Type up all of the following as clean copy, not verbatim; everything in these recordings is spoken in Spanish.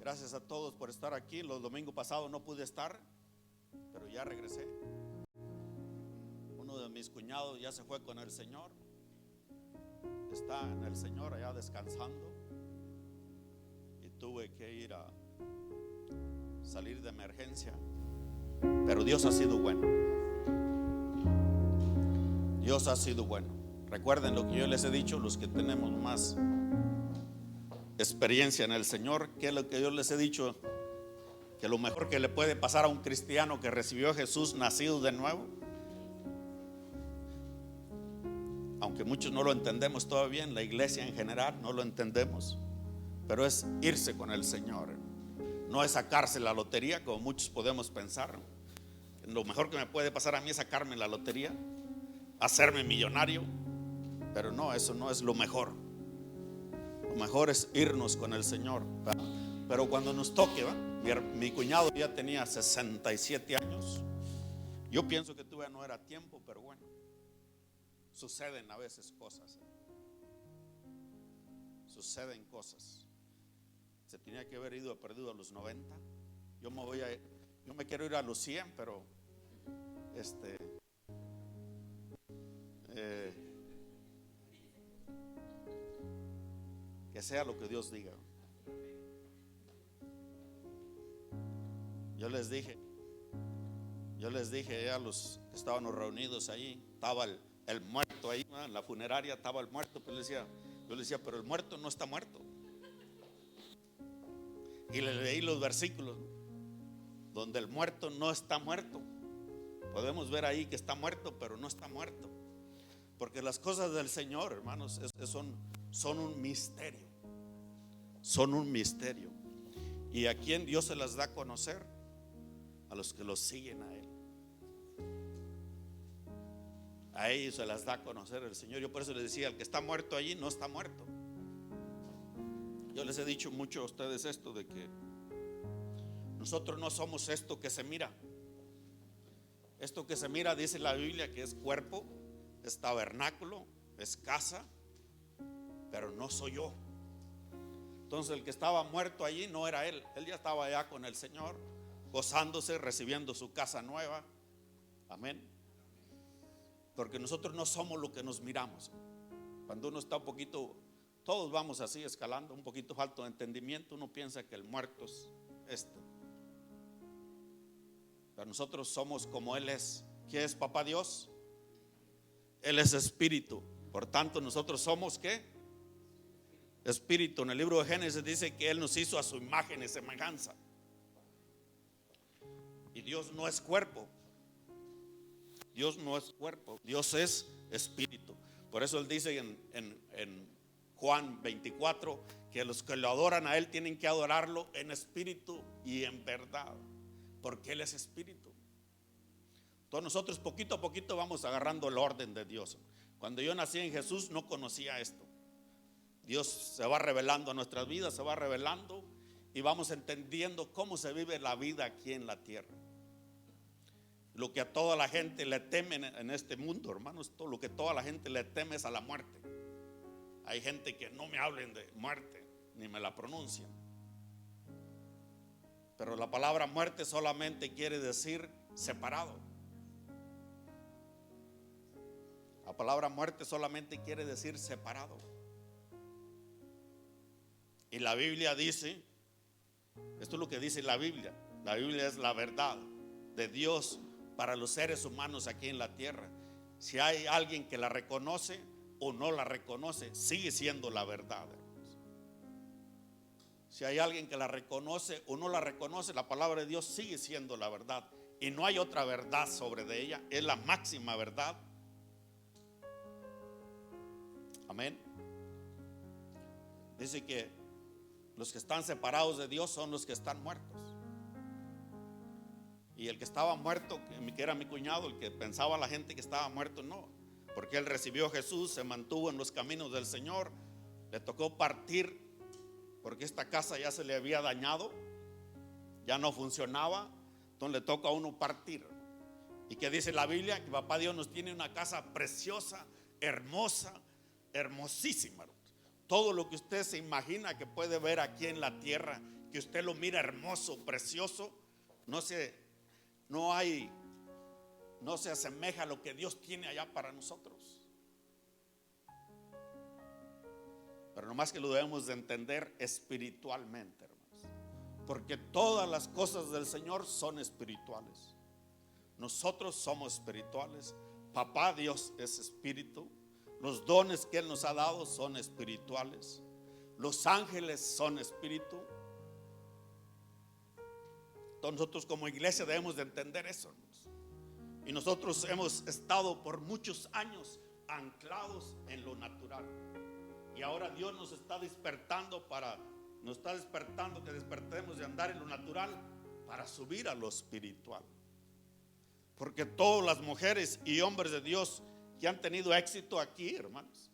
Gracias a todos por estar aquí. Los domingos pasados no pude estar, pero ya regresé. Uno de mis cuñados ya se fue con el Señor. Está en el Señor allá descansando. Y tuve que ir a salir de emergencia. Pero Dios ha sido bueno. Dios ha sido bueno. Recuerden lo que yo les he dicho, los que tenemos más experiencia en el Señor, que es lo que yo les he dicho, que lo mejor que le puede pasar a un cristiano que recibió a Jesús nacido de nuevo, aunque muchos no lo entendemos todavía, en la iglesia en general no lo entendemos, pero es irse con el Señor. No es sacarse la lotería como muchos podemos pensar. Lo mejor que me puede pasar a mí es sacarme la lotería, hacerme millonario, pero no, eso no es lo mejor. Lo mejor es irnos con el Señor. Pero cuando nos toque, mi cuñado ya tenía 67 años. Yo pienso que todavía no era tiempo, pero bueno, suceden a veces cosas. Suceden cosas. Se tenía que haber ido perdido a los 90. Yo me quiero ir a los 100, pero que sea lo que Dios diga. Yo les dije a los que estábamos reunidos ahí, estaba el muerto ahí, ¿no? En la funeraria estaba el muerto, pero yo le decía, pero el muerto no está muerto. Y le leí los versículos donde el muerto no está muerto. Podemos ver ahí que está muerto, pero no está muerto. Porque las cosas del Señor, hermanos, son un misterio. Son un misterio. ¿Y a quién Dios se las da a conocer? A los que los siguen a Él. A ellos se las da a conocer el Señor. Yo por eso les decía, el que está muerto allí no está muerto. Yo les he dicho mucho a ustedes esto, de que nosotros no somos esto que se mira. Esto que se mira, dice la Biblia, que es cuerpo, es tabernáculo, es casa, pero no soy yo. Entonces el que estaba muerto allí no era él ya estaba allá con el Señor, gozándose, recibiendo su casa nueva. Amén. Porque nosotros no somos lo que nos miramos. Cuando uno está un poquito, todos vamos así escalando, un poquito falto de entendimiento, uno piensa que el muerto es esto. Pero nosotros somos como Él es. ¿Qué es Papá Dios? Él es espíritu. Por tanto nosotros somos ¿qué? Espíritu. En el libro de Génesis dice que Él nos hizo a su imagen y semejanza. Y Dios no es cuerpo. Dios no es cuerpo. Dios es espíritu. Por eso Él dice en Juan 24 que los que lo adoran a Él tienen que adorarlo en espíritu y en verdad, porque Él es espíritu. Entonces nosotros poquito a poquito vamos agarrando el orden de Dios. Cuando yo nací en Jesús no conocía esto. Dios se va revelando a nuestras vidas, se va revelando y vamos entendiendo cómo se vive la vida aquí en la tierra. Lo que a toda la gente le temen en este mundo, hermanos, todo lo que toda la gente le teme es a la muerte. Hay gente que no me hablen de muerte, ni me la pronuncian. Pero la palabra muerte solamente quiere decir separado. La palabra muerte solamente quiere decir separado. Y la Biblia dice, esto es lo que dice la Biblia. La Biblia es la verdad de Dios para los seres humanos aquí en la tierra. Si hay alguien que la reconoce o no la reconoce, sigue siendo la verdad. Si hay alguien que la reconoce o no la reconoce, la palabra de Dios sigue siendo la verdad. Y no hay otra verdad sobre de ella. Es la máxima verdad. Amén. Dice que los que están separados de Dios son los que están muertos. Y el que estaba muerto, que era mi cuñado, el que pensaba la gente que estaba muerto, no. Porque él recibió a Jesús, se mantuvo en los caminos del Señor. Le tocó partir porque esta casa ya se le había dañado, ya no funcionaba. Entonces le toca a uno partir. ¿Y qué dice la Biblia? Que Papá Dios nos tiene una casa preciosa, hermosa, hermosísima. Todo lo que usted se imagina que puede ver aquí en la tierra, que usted lo mira hermoso, precioso, no se asemeja a lo que Dios tiene allá para nosotros. Pero nomás que lo debemos de entender espiritualmente, hermanos, porque todas las cosas del Señor son espirituales. Nosotros somos espirituales. Papá Dios es espíritu. Los dones que Él nos ha dado son espirituales. Los ángeles son espíritu. Entonces nosotros como iglesia debemos de entender eso, hermanos. Y nosotros hemos estado por muchos años anclados en lo natural. Y ahora Dios nos está despertando que despertemos de andar en lo natural para subir a lo espiritual. Porque todas las mujeres y hombres de Dios que han tenido éxito aquí, hermanos,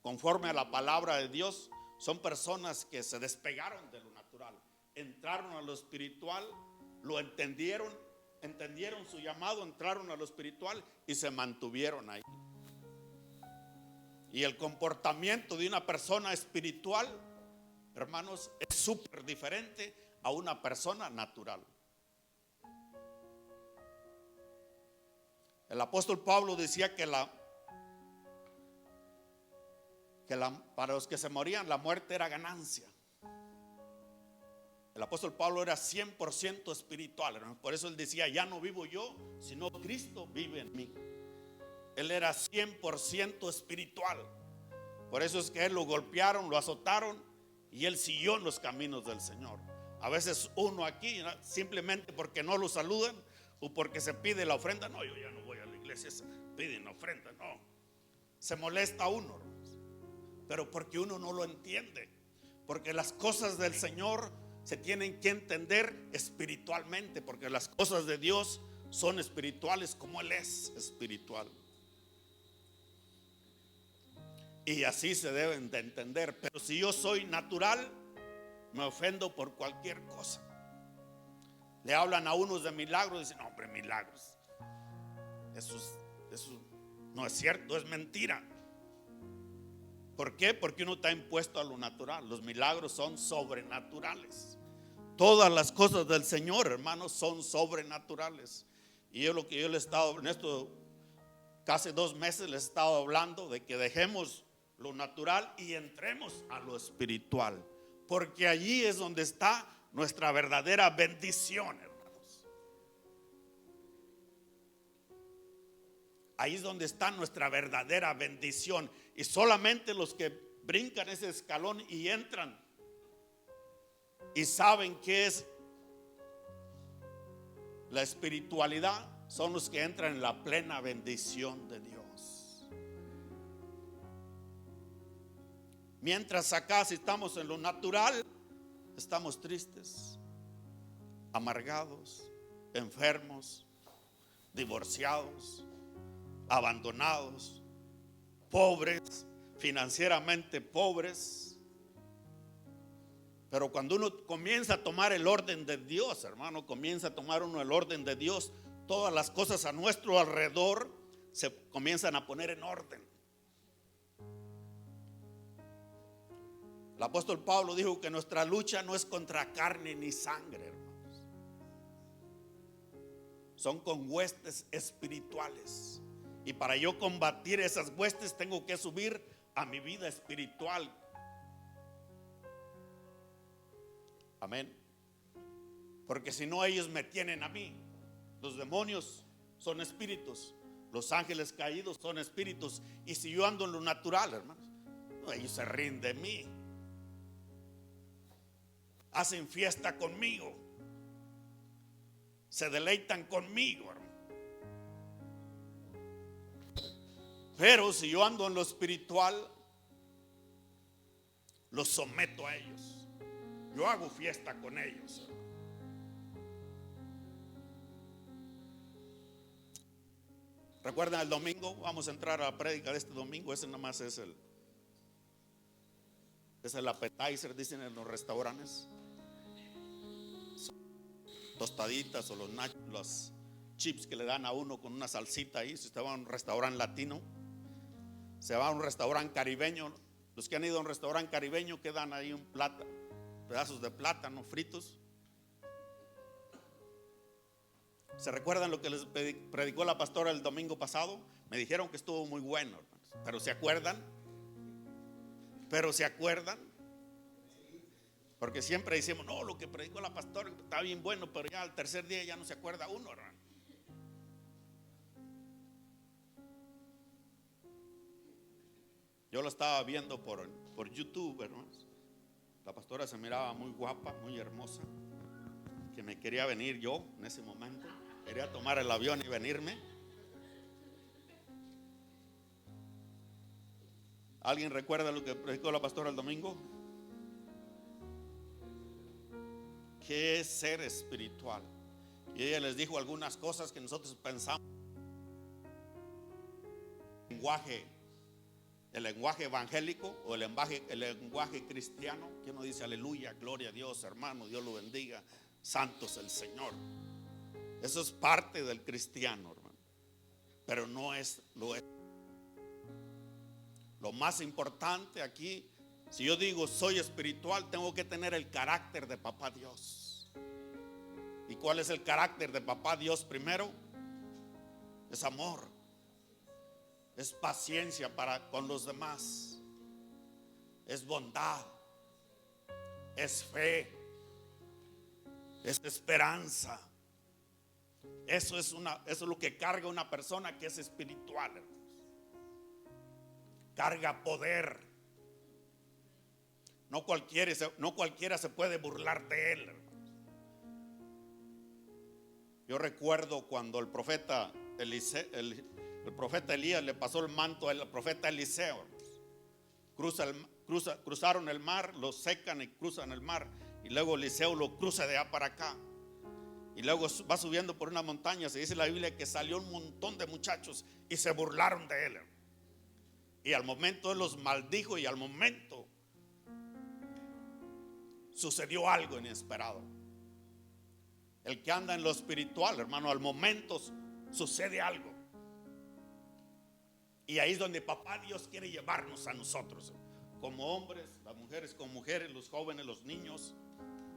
conforme a la palabra de Dios, son personas que se despegaron de lo natural, entraron a lo espiritual, lo entendieron su llamado, entraron a lo espiritual y se mantuvieron ahí. Y el comportamiento de una persona espiritual, hermanos, es súper diferente a una persona natural. El apóstol Pablo decía que para los que se morían la muerte era ganancia. El apóstol Pablo era 100% espiritual, hermanos. Por eso él decía: ya no vivo yo, sino Cristo vive en mí. Él era 100% espiritual. Por eso es que él lo golpearon, lo azotaron y él siguió en los caminos del Señor. A veces uno aquí, simplemente porque no lo saludan o porque se pide la ofrenda, no, yo ya no voy a la iglesia, piden la ofrenda, no. Se molesta uno, hermanos, pero porque uno no lo entiende. Porque las cosas del Señor se tienen que entender espiritualmente, porque las cosas de Dios son espirituales como Él es espiritual. Y así se deben de entender. Pero si yo soy natural, me ofendo por cualquier cosa. Le hablan a unos de milagros y dicen: no, hombre, milagros, eso no es cierto, es mentira. ¿Por qué? Porque uno está impuesto a lo natural. Los milagros son sobrenaturales. Todas las cosas del Señor, hermanos, son sobrenaturales. Y yo lo que yo le he estado en esto casi 2 meses le he estado hablando de que dejemos lo natural y entremos a lo espiritual, porque allí es donde está nuestra verdadera bendición, hermanos. Ahí es donde está nuestra verdadera bendición. Y solamente los que brincan ese escalón y entran y saben qué es la espiritualidad son los que entran en la plena bendición de Dios. Mientras acá, si estamos en lo natural, estamos tristes, amargados, enfermos, divorciados, abandonados, pobres, financieramente pobres. Pero cuando uno comienza a tomar el orden de Dios, hermano, comienza a tomar uno el orden de Dios, todas las cosas a nuestro alrededor se comienzan a poner en orden. El apóstol Pablo dijo que nuestra lucha no es contra carne ni sangre, hermanos. Son con huestes espirituales. Y para yo combatir esas huestes tengo que subir a mi vida espiritual. Amén. Porque si no, ellos me tienen a mí. Los demonios son espíritus. Los ángeles caídos son espíritus. Y si yo ando en lo natural, hermanos, no, ellos se ríen de mí. Hacen fiesta conmigo. Se deleitan conmigo, hermano. Pero si yo ando en lo espiritual, los someto a ellos. Yo hago fiesta con ellos, hermano. ¿Recuerdan el domingo? Vamos a entrar a la prédica de este domingo. Ese nada más es el appetizer, dicen en los restaurantes. Tostaditas o los chips que le dan a uno con una salsita ahí. Si usted va a un restaurante latino, se va a un restaurante caribeño. Los que han ido a un restaurante caribeño, que dan ahí un plato, pedazos de plátano fritos. ¿Se recuerdan lo que les predicó la pastora el domingo pasado? Me dijeron que estuvo muy bueno, hermanos. ¿Pero se acuerdan? ¿Pero se acuerdan? Porque siempre decimos, no, lo que predicó la pastora está bien bueno, pero ya al tercer día ya no se acuerda uno, hermano. Yo lo estaba viendo por YouTube, hermanos. La pastora se miraba muy guapa, muy hermosa, que me quería venir yo en ese momento. Quería tomar el avión y venirme. ¿Alguien recuerda lo que predicó la pastora el domingo? ¿Qué es ser espiritual? Y ella les dijo algunas cosas que nosotros pensamos. El lenguaje evangélico o el lenguaje cristiano, que uno dice aleluya, gloria a Dios, hermano, Dios lo bendiga, santo es el Señor. Eso es parte del cristiano, hermano, pero no es lo más importante aquí. Si yo digo soy espiritual, tengo que tener el carácter de papá Dios. ¿Y cuál es el carácter de papá Dios? Primero, es amor, es paciencia para con los demás, es bondad, es fe, es esperanza. Eso es lo que carga una persona que es espiritual, hermanos. Carga poder. No cualquiera se puede burlar de él, hermanos. Yo recuerdo cuando el profeta Elías le pasó el manto al profeta Eliseo. Cruzaron el mar, lo secan y cruzan el mar, y luego Eliseo lo cruza de allá para acá. Y luego va subiendo por una montaña. Se dice en la Biblia que salió un montón de muchachos y se burlaron de él. Y al momento él los maldijo, y al momento sucedió algo inesperado. El que anda en lo espiritual, hermano, al momento sucede algo. Y ahí es donde papá Dios quiere llevarnos a nosotros, como hombres, las mujeres como mujeres, los jóvenes, los niños.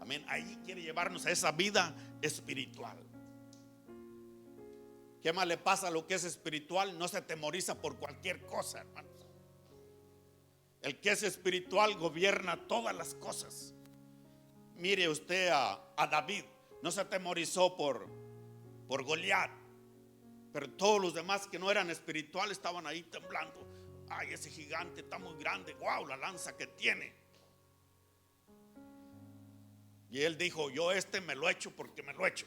Amén. Ahí quiere llevarnos a esa vida espiritual. ¿Qué más le pasa a lo que es espiritual? No se atemoriza por cualquier cosa, hermanos. El que es espiritual gobierna todas las cosas. Mire usted a David, no se atemorizó por Goliat, pero todos los demás que no eran espirituales estaban ahí temblando. Ay, ese gigante está muy grande, wow, la lanza que tiene. Y él dijo, yo me lo echo porque me lo echo.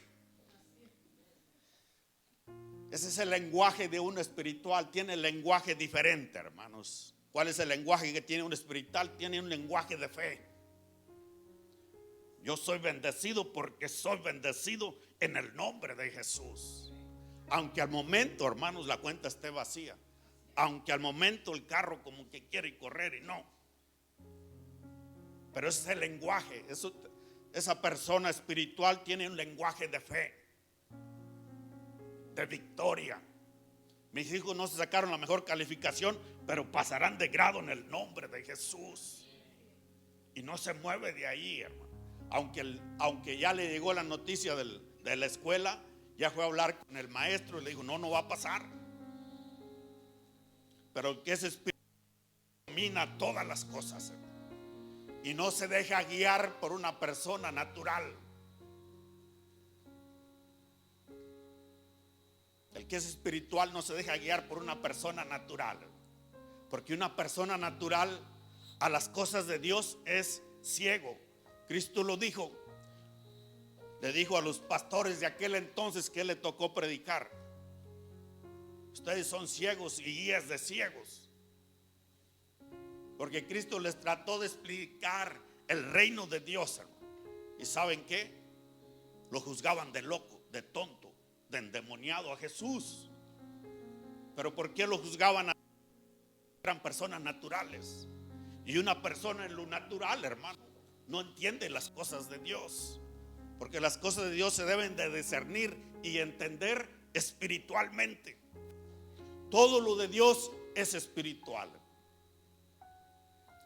Ese es el lenguaje de un espiritual. Tiene el lenguaje diferente, hermanos. ¿Cuál es el lenguaje que tiene un espiritual? Tiene un lenguaje de fe. Yo soy bendecido porque soy bendecido en el nombre de Jesús. Aunque al momento, hermanos, la cuenta esté vacía. Aunque al momento el carro como que quiere correr y no. Pero ese es el lenguaje. Esa persona espiritual tiene un lenguaje de fe, de victoria. Mis hijos no se sacaron la mejor calificación, pero pasarán de grado en el nombre de Jesús. Y no se mueve de ahí, hermano. Aunque ya le llegó la noticia de la escuela, ya fue a hablar con el maestro y le dijo, no va a pasar. Pero el que es espiritual domina todas las cosas, hermano. Y no se deja guiar por una persona natural. El que es espiritual no se deja guiar por una persona natural. Porque una persona natural a las cosas de Dios es ciego. Cristo lo dijo. Le dijo a los pastores de aquel entonces que le tocó predicar: ustedes son ciegos y guías de ciegos. Porque Cristo les trató de explicar el reino de Dios, hermano. ¿Y saben qué? Lo juzgaban de loco, de tonto, de endemoniado a Jesús. ¿Pero por qué lo juzgaban? Eran personas naturales. Y una persona en lo natural, hermano, no entiende las cosas de Dios. Porque las cosas de Dios se deben de discernir y entender espiritualmente. Todo lo de Dios es espiritual.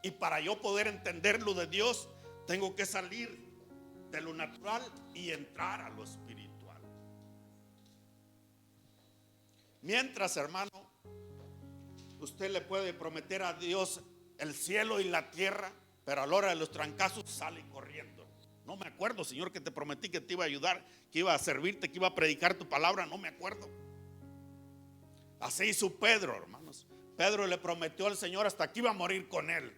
Y para yo poder entender lo de Dios, Tengo que salir de lo natural y entrar a lo espiritual. Mientras, hermano, usted le puede prometer a Dios el cielo y la tierra, pero a la hora de los trancazos sale corriendo. No me acuerdo, Señor, que te prometí que te iba a ayudar, que iba a servirte, que iba a predicar tu palabra. No me acuerdo. Así hizo Pedro, hermanos. Pedro le prometió al Señor hasta que iba a morir con él,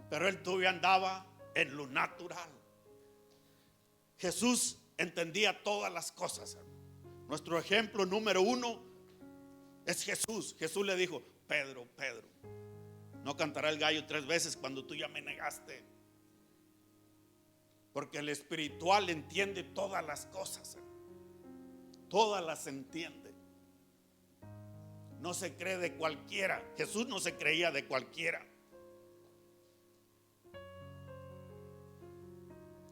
pero él todavía andaba en lo natural. Jesús entendía todas las cosas, hermano. Nuestro ejemplo número uno es Jesús. Jesús le dijo: Pedro, Pedro, no cantará el gallo 3 veces cuando tú ya me negaste. Porque el espiritual entiende todas las cosas, todas las entiende. No se cree de cualquiera. Jesús no se creía de cualquiera.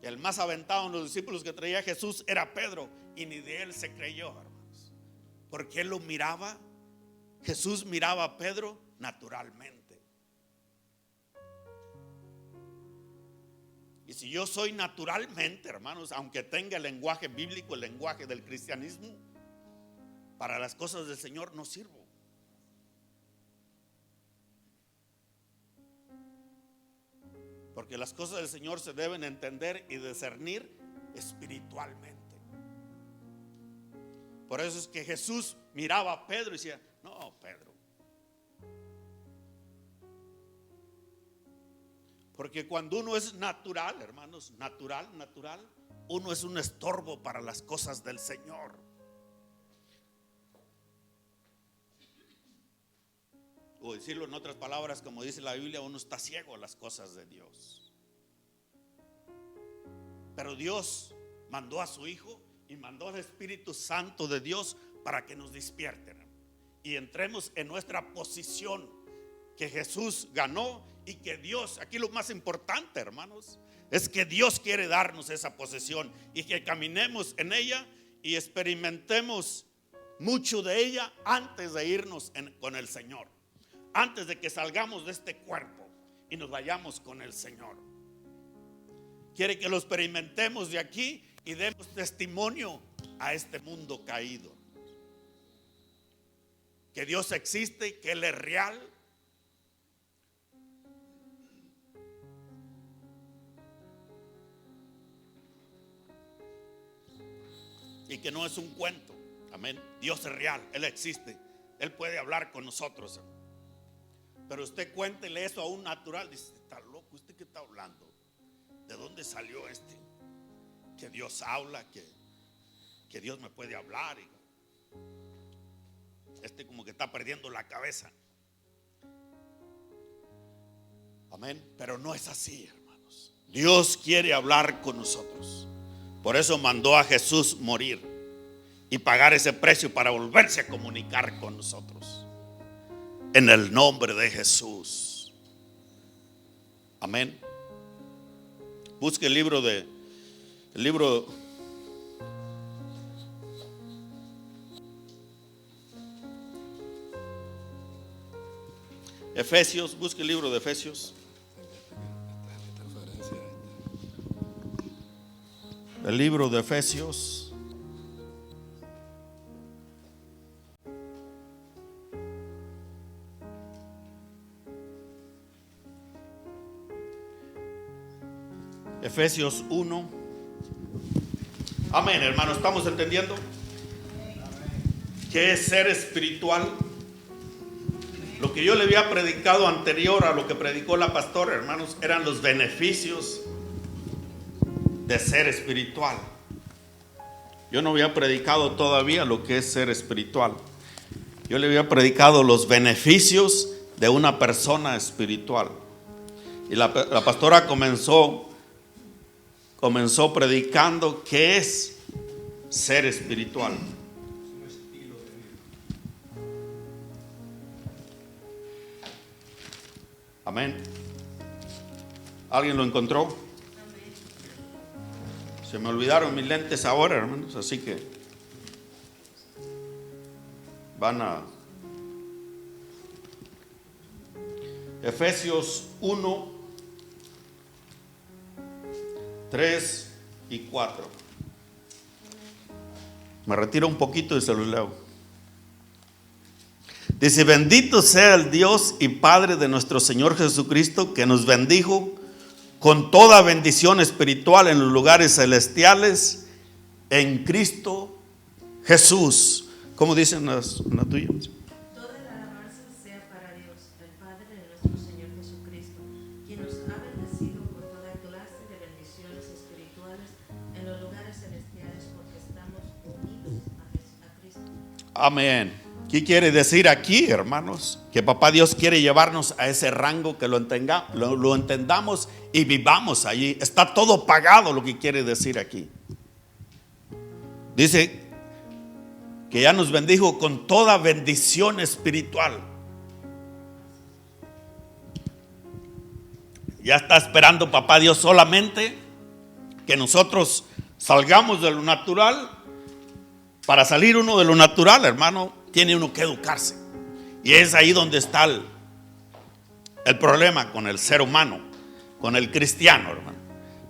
El más aventado en los discípulos que traía Jesús era Pedro, y ni de él se creyó, hermanos, porque él lo miraba. Jesús miraba a Pedro naturalmente. Y si yo soy naturalmente, hermanos, aunque tenga el lenguaje bíblico, el lenguaje del cristianismo, para las cosas del Señor no sirvo. Porque las cosas del Señor se deben entender y discernir espiritualmente. Por eso es que Jesús miraba a Pedro y decía: no, Pedro. Porque cuando uno es natural, hermanos, natural, uno es un estorbo para las cosas del Señor. O decirlo en otras palabras, como dice la Biblia, uno está ciego a las cosas de Dios. Pero Dios mandó a su Hijo y mandó al Espíritu Santo de Dios para que nos despierten y entremos en nuestra posición que Jesús ganó, y que Dios, aquí lo más importante, hermanos, es que Dios quiere darnos esa posesión y que caminemos en ella y experimentemos mucho de ella antes de irnos con el Señor, antes de que salgamos de este cuerpo y nos vayamos con el Señor. Quiere que lo experimentemos de aquí y demos testimonio a este mundo caído, que Dios existe, que Él es real, y que no es un cuento. Amén. Dios es real, Él existe, Él puede hablar con nosotros. Pero usted cuéntele eso a un natural, dice: está loco, ¿usted qué está hablando? ¿De dónde salió este? Que Dios habla, que Dios me puede hablar. Este como que está perdiendo la cabeza. Amén. Pero no es así, hermanos. Dios quiere hablar con nosotros. Por eso mandó a Jesús morir y pagar ese precio para volverse a comunicar con nosotros. En el nombre de Jesús. Amén. Busque el libro Efesios, busque el libro de Efesios. El libro de Efesios. Efesios 1. Amén, hermano, ¿estamos entendiendo? ¿Qué es ser espiritual? Lo que yo le había predicado anterior a lo que predicó la pastora, hermanos, eran los beneficios de ser espiritual. Yo no había predicado todavía lo que es ser espiritual. Yo le había predicado los beneficios de una persona espiritual. Y la pastora comenzó predicando qué es ser espiritual. Amén. ¿Alguien lo encontró? Se me olvidaron mis lentes ahora, hermanos, así que van a Efesios 1. 3 y 4. Me retiro un poquito y se los leo. Dice: bendito sea el Dios y Padre de nuestro Señor Jesucristo, que nos bendijo con toda bendición espiritual en los lugares celestiales en Cristo Jesús. ¿Cómo dicen las tuyas? Toda la alabanza sea para Dios, el Padre de nuestro Señor Jesucristo, quien nos ha bendecido con toda clase de bendiciones espirituales en los lugares celestiales, porque estamos unidos a Cristo. Amén. ¿Qué quiere decir aquí, hermanos? Que papá Dios quiere llevarnos a ese rango, que lo entendamos y vivamos allí. Está todo pagado, lo que quiere decir aquí. Dice que ya nos bendijo con toda bendición espiritual. Ya está esperando papá Dios solamente que nosotros salgamos de lo natural. Para salir uno de lo natural, hermano, tiene uno que educarse. Y es ahí donde está el problema con el ser humano, con el cristiano, hermano.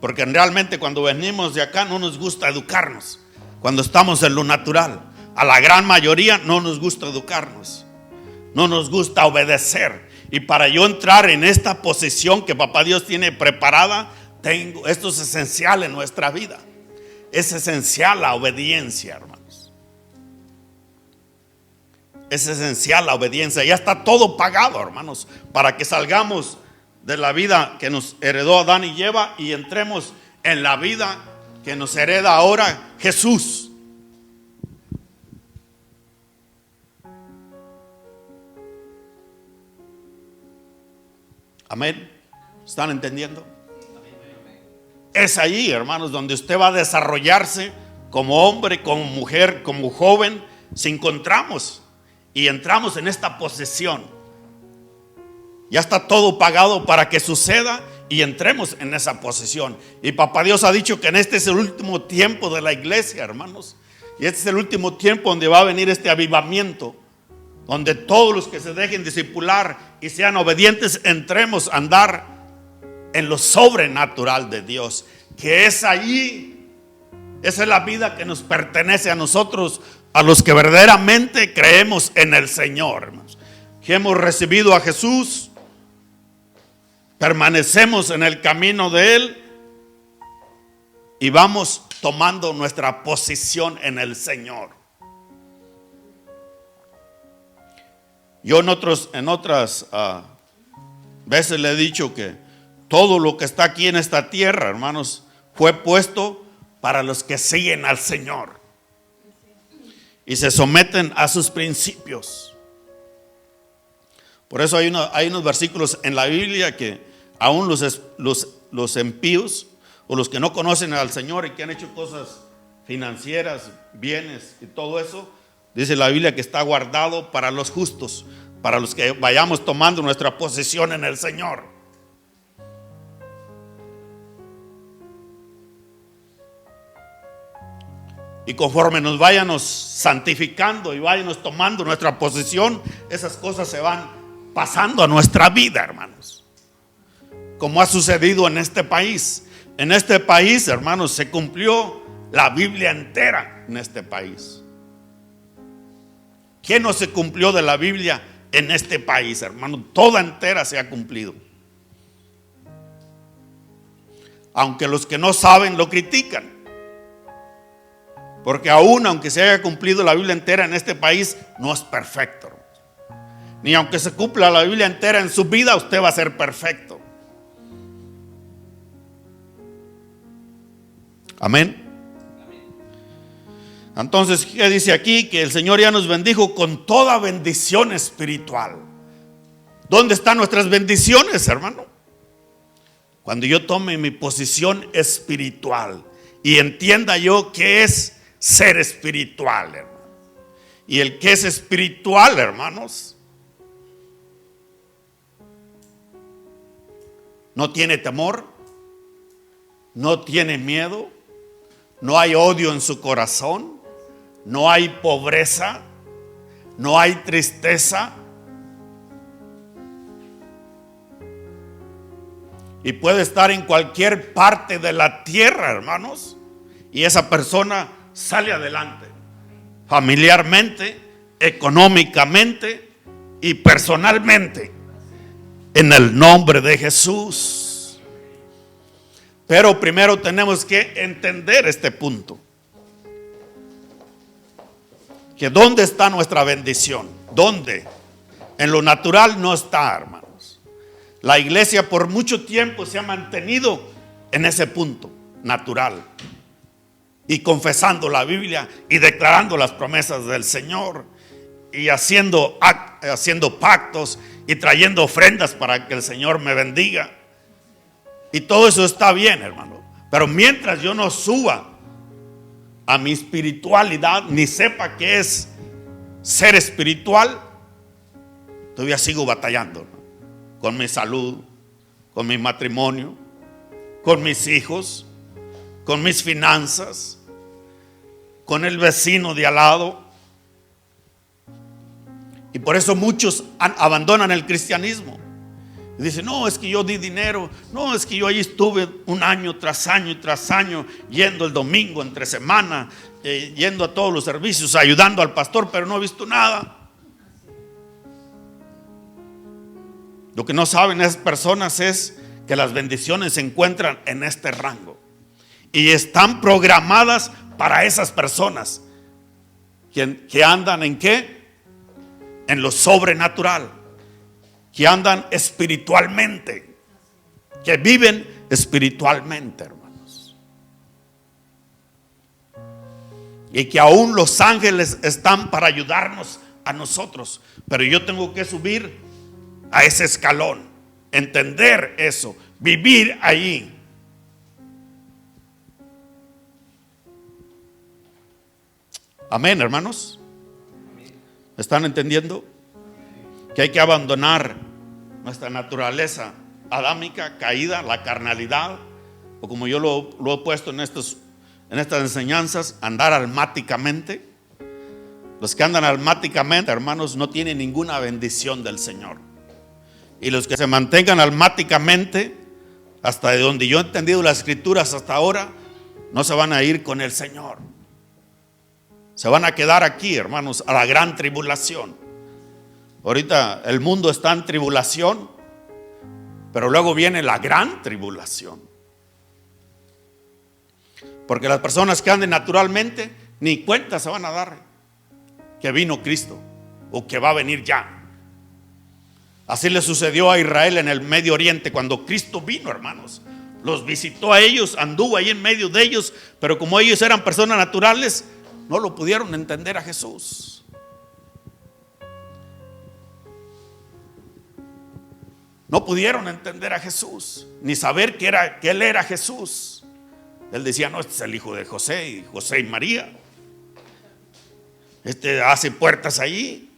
Porque realmente cuando venimos de acá no nos gusta educarnos. Cuando estamos en lo natural, a la gran mayoría no nos gusta educarnos. No nos gusta obedecer. Y para yo entrar en esta posición que papá Dios tiene preparada, esto es esencial en nuestra vida. Es esencial la obediencia, hermanos. Es esencial la obediencia. Ya está todo pagado, hermanos, para que salgamos de la vida que nos heredó Adán y Eva y entremos en la vida que nos hereda ahora Jesús. Amén. ¿Están entendiendo? Es allí, hermanos, donde usted va a desarrollarse como hombre, como mujer, como joven. Si encontramos y entramos en esta posesión, ya está todo pagado para que suceda y entremos en esa posesión. Y papá Dios ha dicho que en este es el último tiempo de la iglesia, hermanos. Y este es el último tiempo donde va a venir este avivamiento, donde todos los que se dejen discipular y sean obedientes, entremos a andar en lo sobrenatural de Dios, que es allí. Esa es la vida que nos pertenece a nosotros, a los que verdaderamente creemos en el Señor, hermanos, que hemos recibido a Jesús, permanecemos en el camino de Él y vamos tomando nuestra posición en el Señor. Yo en otras veces le he dicho que todo lo que está aquí en esta tierra, hermanos, fue puesto para los que siguen al Señor y se someten a sus principios. Por eso hay unos versículos en la Biblia que aún los impíos o los que no conocen al Señor y que han hecho cosas financieras, bienes y todo eso, dice la Biblia que está guardado para los justos, para los que vayamos tomando nuestra posesión en el Señor. Y conforme nos vayamos santificando y vayamos tomando nuestra posesión, esas cosas se van pasando a nuestra vida, hermanos. Como ha sucedido en este país. En este país, hermanos, se cumplió la Biblia entera en este país. ¿Qué no se cumplió de la Biblia en este país, hermano? Toda entera se ha cumplido. Aunque los que no saben lo critican. Porque aún aunque se haya cumplido la Biblia entera en este país, no es perfecto. Ni aunque se cumpla la Biblia entera en su vida, usted va a ser perfecto. Amén. Entonces, ¿qué dice aquí? Que el Señor ya nos bendijo con toda bendición espiritual. ¿Dónde están nuestras bendiciones, hermano? Cuando yo tome mi posición espiritual y entienda yo qué es ser espiritual, hermano. Y el que es espiritual, hermanos, no tiene temor, no tiene miedo, no hay odio en su corazón, no hay pobreza, no hay tristeza. Y puede estar en cualquier parte de la tierra, hermanos, y esa persona sale adelante, familiarmente, económicamente y personalmente, en el nombre de Jesús. Pero primero tenemos que entender este punto, que ¿dónde está nuestra bendición? ¿Dónde? En lo natural no está, hermanos. La iglesia por mucho tiempo se ha mantenido en ese punto natural, y confesando la Biblia y declarando las promesas del Señor, y haciendo pactos y trayendo ofrendas para que el Señor me bendiga. Y todo eso está bien, hermano. Pero mientras yo no suba a mi espiritualidad, ni sepa qué es ser espiritual, todavía sigo batallando, ¿no? Con mi salud, con mi matrimonio, con mis hijos, con mis finanzas, con el vecino de al lado. Y por eso muchos abandonan el cristianismo y dicen: no, es que yo di dinero, no, es que yo ahí estuve un año tras año y tras año, yendo el domingo, entre semana, yendo a todos los servicios, ayudando al pastor, pero no he visto nada. Lo que no saben esas personas es que las bendiciones se encuentran en este rango y están programadas para esas personas que andan en ¿qué? En lo sobrenatural, que andan espiritualmente, que viven espiritualmente, hermanos. Y que aún los ángeles están para ayudarnos a nosotros, pero yo tengo que subir a ese escalón, entender eso, vivir ahí. Amén, hermanos. ¿Están entendiendo? Que hay que abandonar nuestra naturaleza adámica, caída, la carnalidad, o como yo lo he puesto en estas enseñanzas, andar almáticamente. Los que andan almáticamente, hermanos, no tienen ninguna bendición del Señor. Y los que se mantengan almáticamente, hasta de donde yo he entendido las escrituras hasta ahora, no se van a ir con el Señor. Se van a quedar aquí, hermanos, a la gran tribulación. Ahorita el mundo está en tribulación, pero luego viene la gran tribulación. Porque las personas que anden naturalmente ni cuenta se van a dar que vino Cristo o que va a venir ya. Así le sucedió a Israel en el Medio Oriente cuando Cristo vino, hermanos. Los visitó a ellos, anduvo ahí en medio de ellos, pero como ellos eran personas naturales, no lo pudieron entender a Jesús. No pudieron entender a Jesús, ni saber que Él era Jesús. Él decía: no, este es el hijo de José y María. Este hace puertas allí.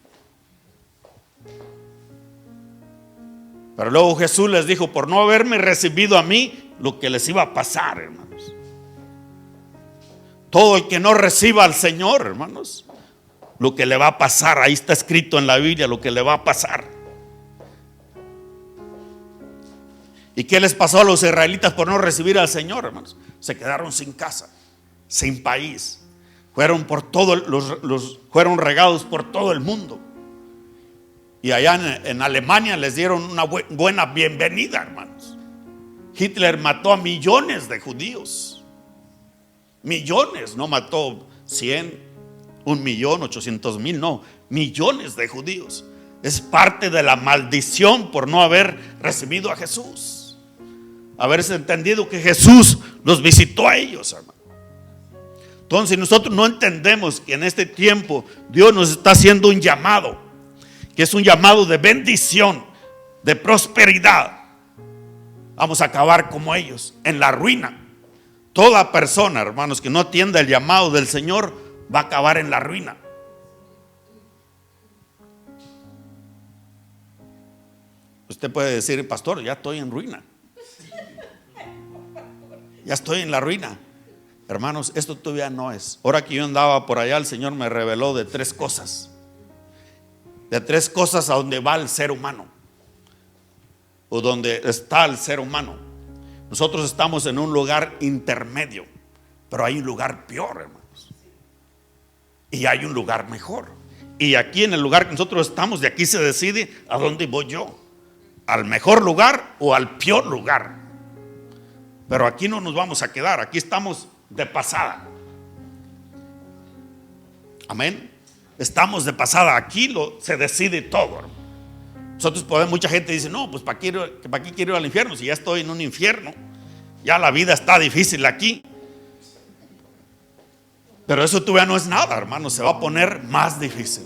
Pero luego Jesús les dijo: por no haberme recibido a mí, lo que les iba a pasar, hermanos. Todo el que no reciba al Señor, hermanos, lo que le va a pasar. Ahí está escrito en la Biblia lo que le va a pasar. ¿Y qué les pasó a los israelitas por no recibir al Señor, hermanos? Se quedaron sin casa, sin país. Fueron fueron regados por todo el mundo. Y allá en Alemania les dieron una buena bienvenida, hermanos. Hitler mató a millones de judíos. Millones, no mató 100, 1.800.000, no, millones de judíos. Es parte de la maldición por no haber recibido a Jesús, haberse entendido que Jesús los visitó a ellos, hermano. Entonces nosotros no entendemos que en este tiempo Dios nos está haciendo un llamado, que es un llamado de bendición, de prosperidad. Vamos a acabar como ellos, en la ruina. Toda persona, hermanos, que no atienda el llamado del Señor va a acabar en la ruina. Usted puede decir: pastor, ya estoy en ruina, ya estoy en la ruina. Hermanos, esto todavía no es. Ahora que yo andaba por allá, el Señor me reveló de tres cosas a donde va el ser humano, o donde está el ser humano. Nosotros estamos en un lugar intermedio, pero hay un lugar peor, hermanos, y hay un lugar mejor. Y aquí en el lugar que nosotros estamos, de aquí se decide a dónde voy yo, al mejor lugar o al peor lugar. Pero aquí no nos vamos a quedar, aquí estamos de pasada. Amén. Estamos de pasada, aquí se decide todo, hermano. Nosotros podemos, mucha gente dice, no, pues ¿para qué quiero ir al infierno? Si ya estoy en un infierno, ya la vida está difícil aquí. Pero eso todavía no es nada, hermano, se va a poner más difícil.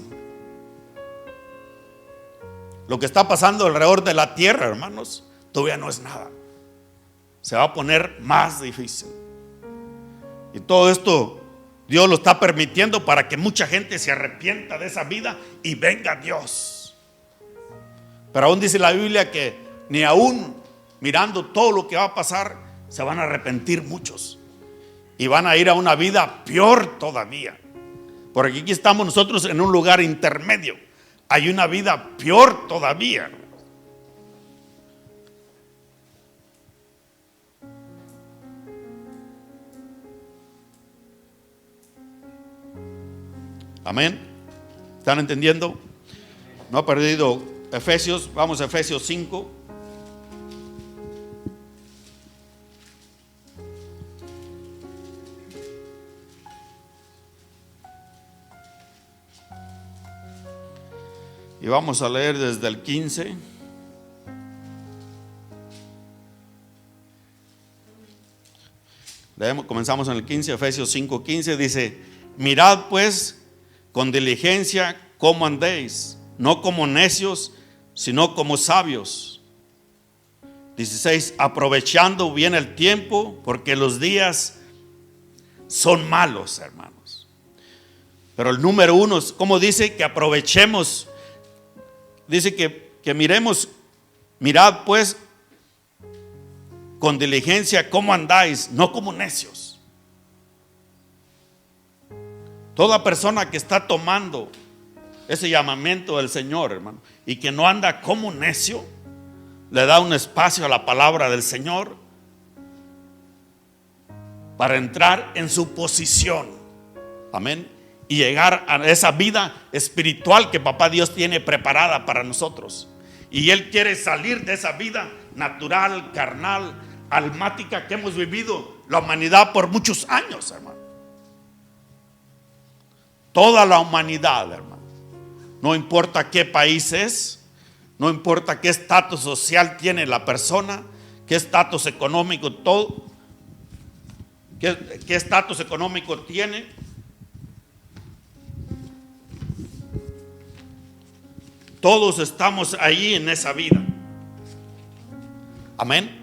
Lo que está pasando alrededor de la tierra, hermanos, todavía no es nada. Se va a poner más difícil. Y todo esto Dios lo está permitiendo para que mucha gente se arrepienta de esa vida y venga a Dios. Pero aún dice la Biblia que ni aún mirando todo lo que va a pasar, se van a arrepentir muchos y van a ir a una vida peor todavía. Porque aquí estamos nosotros en un lugar intermedio. Hay una vida peor todavía. Amén. ¿Están entendiendo? No ha perdido Efesios. Vamos a Efesios 5. Y vamos a leer desde el 15. Comenzamos en el 15, Efesios 5:15. Dice: mirad pues con diligencia cómo andéis, no como necios, sino como sabios. 16, aprovechando bien el tiempo, porque los días son malos, hermanos. Pero el número uno, como dice que aprovechemos, dice que miremos, mirad pues con diligencia cómo andáis, no como necios. Toda persona que está tomando ese llamamiento del Señor, hermano, y que no anda como necio, le da un espacio a la palabra del Señor para entrar en su posición. Amén. Y llegar a esa vida espiritual que Papá Dios tiene preparada para nosotros. Y Él quiere salir de esa vida natural, carnal, almática que hemos vivido la humanidad por muchos años, hermano. Toda la humanidad, hermano. No importa qué país es, no importa qué estatus social tiene la persona, qué estatus económico, todo, qué estatus económico tiene. Todos estamos ahí en esa vida. Amén.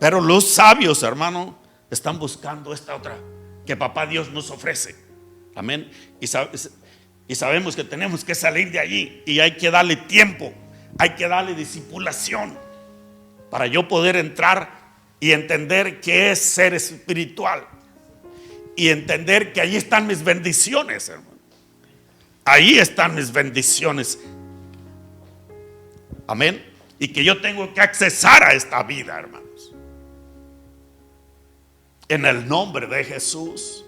Pero los sabios, hermano, están buscando esta otra que Papá Dios nos ofrece. Amén. Y sabemos que tenemos que salir de allí. Y hay que darle tiempo, hay que darle discipulación para yo poder entrar y entender qué es ser espiritual. Y entender que ahí están mis bendiciones, hermano. Ahí están mis bendiciones. Amén. Y que yo tengo que accesar a esta vida, hermanos. En el nombre de Jesús.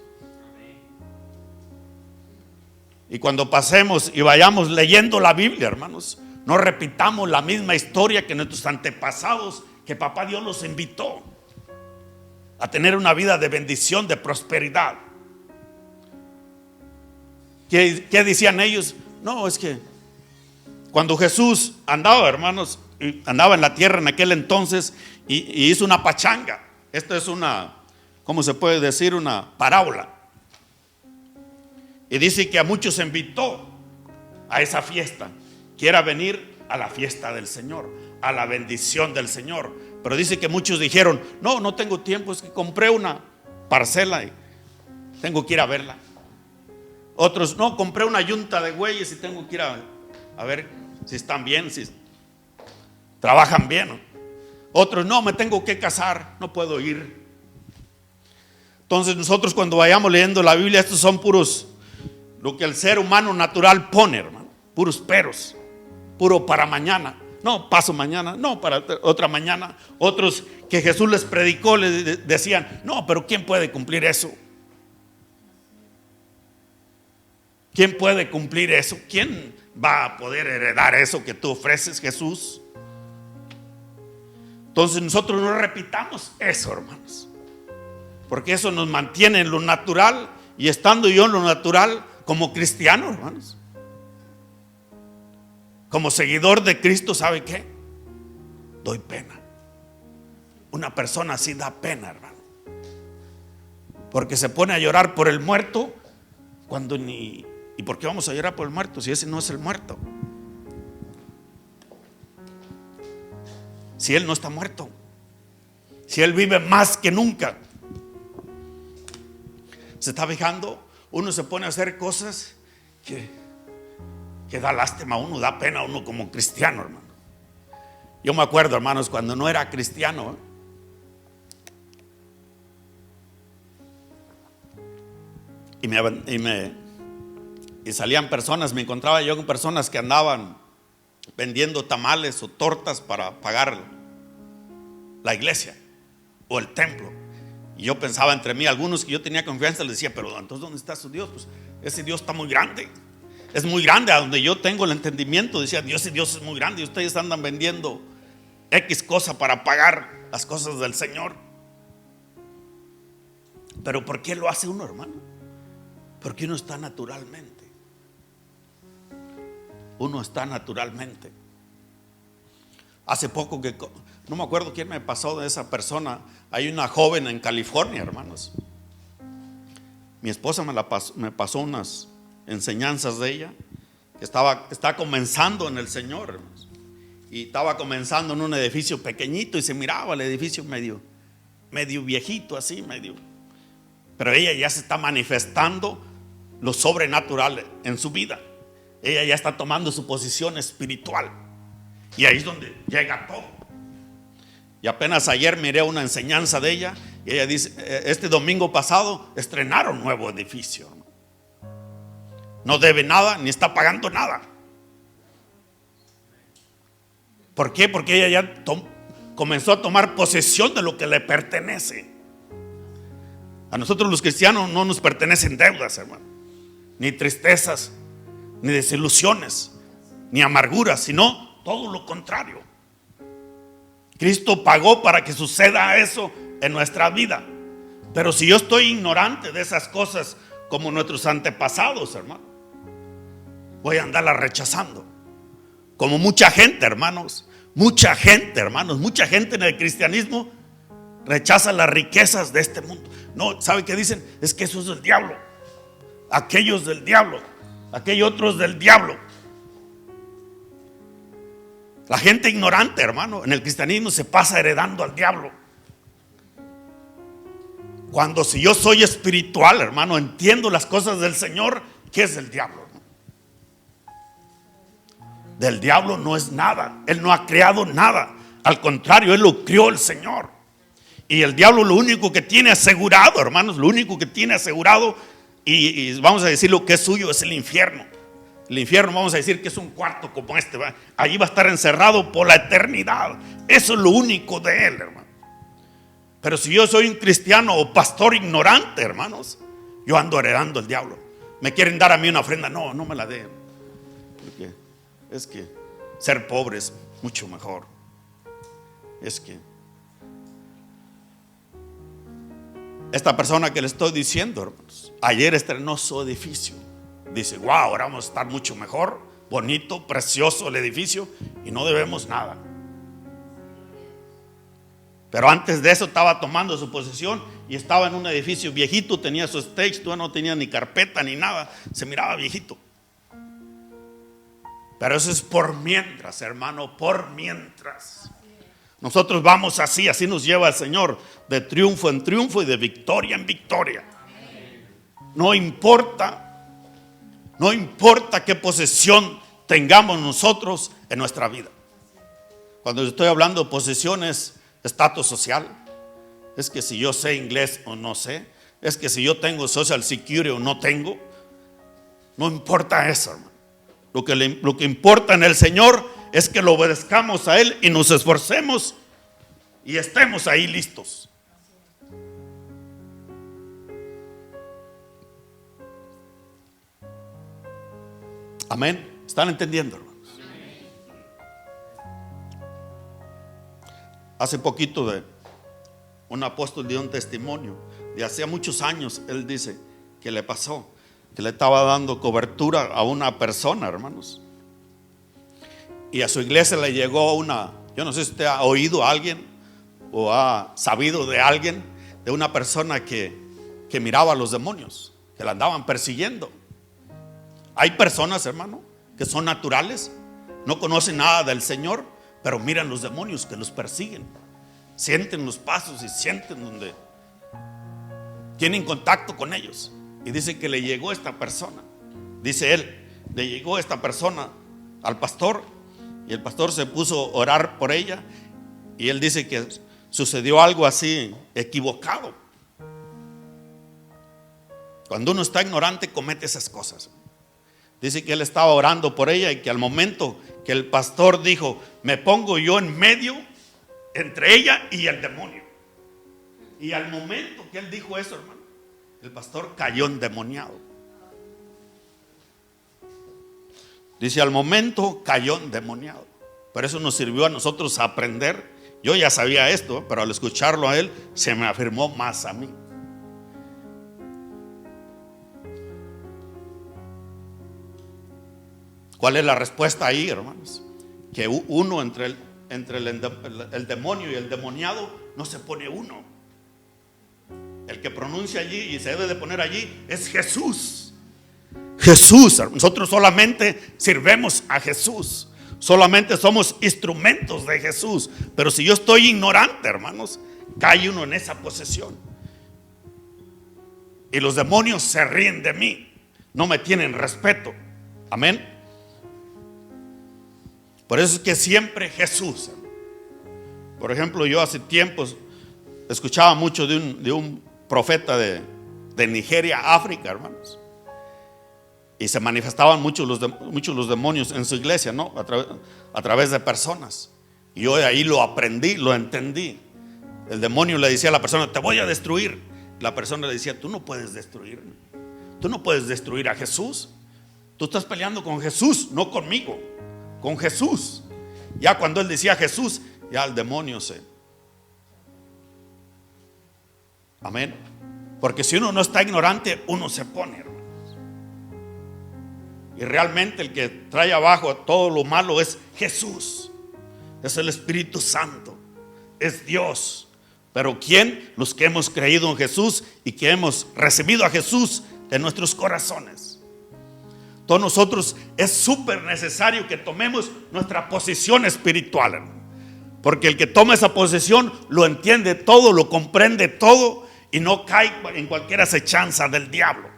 Y cuando pasemos y vayamos leyendo la Biblia, hermanos, no repitamos la misma historia que nuestros antepasados, que Papá Dios los invitó a tener una vida de bendición, de prosperidad. ¿Qué decían ellos? No, es que cuando Jesús andaba, hermanos, andaba en la tierra en aquel entonces y hizo una pachanga. Esto es una, ¿cómo se puede decir? Una parábola. Y dice que a muchos invitó a esa fiesta. Quiera venir a la fiesta del Señor, a la bendición del Señor. Pero dice que muchos dijeron: no tengo tiempo, es que compré una parcela y tengo que ir a verla. Otros: no, compré una yunta de bueyes y tengo que ir a ver si están bien, si trabajan bien. Otros: no, me tengo que casar, no puedo ir. Entonces nosotros, cuando vayamos leyendo la Biblia, estos son puros, lo que el ser humano natural pone, hermano, puros peros, puro para mañana. no, paso mañana, no, para otra mañana. Otros que Jesús les predicó les decían, no, pero ¿quién puede cumplir eso? ¿Quién puede cumplir eso? ¿Quién va a poder heredar eso que tú ofreces, Jesús? Entonces nosotros no repitamos eso, hermanos, porque eso nos mantiene en lo natural. Y estando yo en lo natural como cristiano, hermanos, como seguidor de Cristo, ¿sabe qué? Doy pena. Una persona así da pena, hermano, porque se pone a llorar por el muerto cuando ni... ¿Y por qué vamos a llorar por el muerto si ese no es el muerto? Si él no está muerto, si él vive más que nunca. ¿Se está fijando? Uno se pone a hacer cosas que da lástima a uno, da pena a uno como cristiano, hermano. Yo me acuerdo, hermanos, cuando no era cristiano, y salían personas, me encontraba yo con personas que andaban vendiendo tamales o tortas para pagar la iglesia o el templo. Y yo pensaba entre mí, algunos que yo tenía confianza, les decía, pero entonces ¿dónde está su Dios? Pues ese Dios está muy grande. Es muy grande a donde yo tengo el entendimiento. Decía, ese Dios es muy grande y ustedes andan vendiendo X cosa para pagar las cosas del Señor. Pero ¿por qué lo hace uno, hermano? Porque uno está naturalmente. Uno está naturalmente. Hace poco que, no me acuerdo quién me pasó de esa persona. Hay una joven en California, hermanos. Mi esposa me pasó unas enseñanzas de ella, que está comenzando en el Señor, hermanos. Y estaba comenzando en un edificio pequeñito y se miraba el edificio medio viejito así, pero ella ya se está manifestando lo sobrenatural en su vida. Ella ya está tomando su posición espiritual y ahí es donde llega todo. Y apenas ayer miré una enseñanza de ella y ella dice, este domingo pasado estrenaron nuevo edificio. No debe nada ni está pagando nada. ¿Por qué? Porque ella ya comenzó a tomar posesión de lo que le pertenece. A nosotros los cristianos no nos pertenecen deudas, hermano, ni tristezas, ni desilusiones, ni amarguras, sino todo lo contrario. Cristo pagó para que suceda eso en nuestra vida. Pero si yo estoy ignorante de esas cosas como nuestros antepasados, hermano, voy a andarla rechazando. Como mucha gente, hermanos, mucha gente en el cristianismo rechaza las riquezas de este mundo. No, ¿sabe qué dicen? Es que eso es del diablo. Aquellos del diablo, aquellos otros del diablo. La gente ignorante, hermano, en el cristianismo se pasa heredando al diablo. Cuando si yo soy espiritual, hermano, entiendo las cosas del Señor, ¿qué es el diablo? Del diablo no es nada. Él no ha creado nada. Al contrario, él lo creó el Señor. Y el diablo lo único que tiene asegurado, hermanos, lo único que tiene asegurado, y vamos a decir lo que es suyo, es el infierno. El infierno vamos a decir que es un cuarto como este, ¿verdad? Allí va a estar encerrado por la eternidad. Eso es lo único de él, hermano. Pero si yo soy un cristiano o pastor ignorante, hermanos, yo ando heredando el diablo. Me quieren dar a mí una ofrenda, no me la den, porque es que ser pobre es mucho mejor. Es que esta persona que le estoy diciendo, hermanos, ayer estrenó su edificio. Dice, wow, ahora vamos a estar mucho mejor, bonito, precioso el edificio, y no debemos nada. Pero antes de eso estaba tomando su posesión y estaba en un edificio viejito, tenía su stage, no tenía ni carpeta ni nada, se miraba viejito. Pero eso es por mientras, hermano, por mientras. Nosotros vamos así nos lleva el Señor, de triunfo en triunfo y de victoria en victoria. No importa qué posesión tengamos nosotros en nuestra vida. Cuando estoy hablando de posesiones, estatus social, es que si yo sé inglés o no sé, es que si yo tengo social security o no tengo, no importa eso, hermano. Lo que importa en el Señor es que lo obedezcamos a Él y nos esforcemos y estemos ahí listos. Amén. ¿Están entendiendo, hermanos? Hace poquito un apóstol dio un testimonio de hacía muchos años. Él dice que le pasó, que le estaba dando cobertura a una persona, hermanos, y a su iglesia le llegó yo no sé si usted ha oído a alguien o ha sabido de alguien, de una persona que miraba a los demonios, que la andaban persiguiendo. Hay personas, hermano, que son naturales, no conocen nada del Señor, pero miran los demonios que los persiguen, sienten los pasos y sienten donde tienen contacto con ellos. Y dice que le llegó esta persona, dice él, le llegó esta persona al pastor, y el pastor se puso a orar por ella, y él dice que sucedió algo así equivocado. Cuando uno está ignorante comete esas cosas. Dice que él estaba orando por ella y que al momento que el pastor dijo: me pongo yo en medio entre ella y el demonio. Y al momento que él dijo eso, hermano, el pastor cayó endemoniado. Dice, al momento cayó endemoniado. Pero eso nos sirvió a nosotros a aprender. Yo ya sabía esto, pero al escucharlo a él se me afirmó más a mí. ¿Cuál es la respuesta ahí, hermanos? Que uno entre el demonio y el demoniado no se pone uno. El que pronuncia allí y se debe de poner allí es Jesús. Jesús. Nosotros solamente sirvemos a Jesús. Solamente somos instrumentos de Jesús. Pero si yo estoy ignorante, hermanos, cae uno en esa posesión. Y los demonios se ríen de mí. No me tienen respeto. Amén. Por eso es que siempre Jesús. Por ejemplo, yo hace tiempos escuchaba mucho de un profeta de Nigeria, África, hermanos. Y se manifestaban muchos los demonios en su iglesia, ¿no? A través de personas. Y yo de ahí lo aprendí, lo entendí. El demonio le decía a la persona: te voy a destruir. La persona le decía: tú no puedes destruirme. Tú no puedes destruir a Jesús. Tú estás peleando con Jesús, no conmigo. Con Jesús. Ya cuando él decía Jesús, ya el demonio amén. Porque si uno no está ignorante, uno se pone, hermanos. Y realmente el que trae abajo todo lo malo es Jesús. Es el Espíritu Santo. Es Dios. Pero ¿quién? Los que hemos creído en Jesús y que hemos recibido a Jesús en nuestros corazones. Todos nosotros es súper necesario que tomemos nuestra posición espiritual, hermano. Porque el que toma esa posición lo entiende todo, lo comprende todo y no cae en cualquier acechanza del diablo.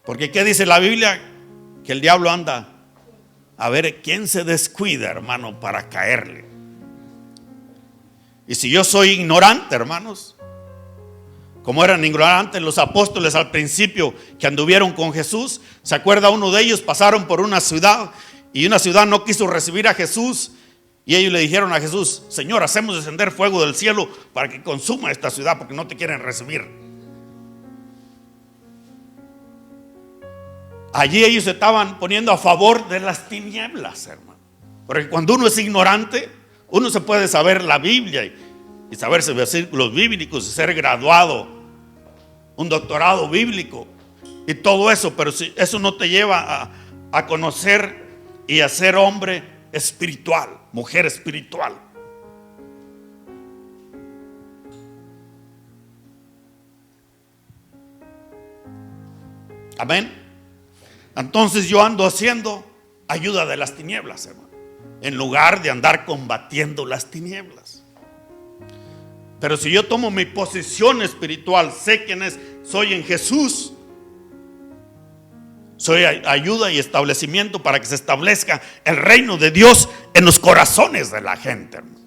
Porque ¿qué dice la Biblia? Que el diablo anda a ver quién se descuida, hermano, para caerle. Y si yo soy ignorante, hermanos, como eran ignorantes los apóstoles al principio que anduvieron con Jesús, ¿se acuerda? Uno de ellos pasaron por una ciudad y una ciudad no quiso recibir a Jesús, y ellos le dijeron a Jesús: Señor, hacemos descender fuego del cielo para que consuma esta ciudad, porque no te quieren recibir. Allí ellos se estaban poniendo a favor de las tinieblas, hermano. Porque cuando uno es ignorante, uno se puede saber la Biblia y saberse versículos bíblicos y ser graduado, un doctorado bíblico y todo eso, pero si eso no te lleva a conocer y a ser hombre espiritual, mujer espiritual. Amén. Entonces yo ando haciendo ayuda de las tinieblas, hermano, en lugar de andar combatiendo las tinieblas. Pero si yo tomo mi posición espiritual, sé quién es, soy en Jesús, soy ayuda y establecimiento para que se establezca el reino de Dios en los corazones de la gente, hermano.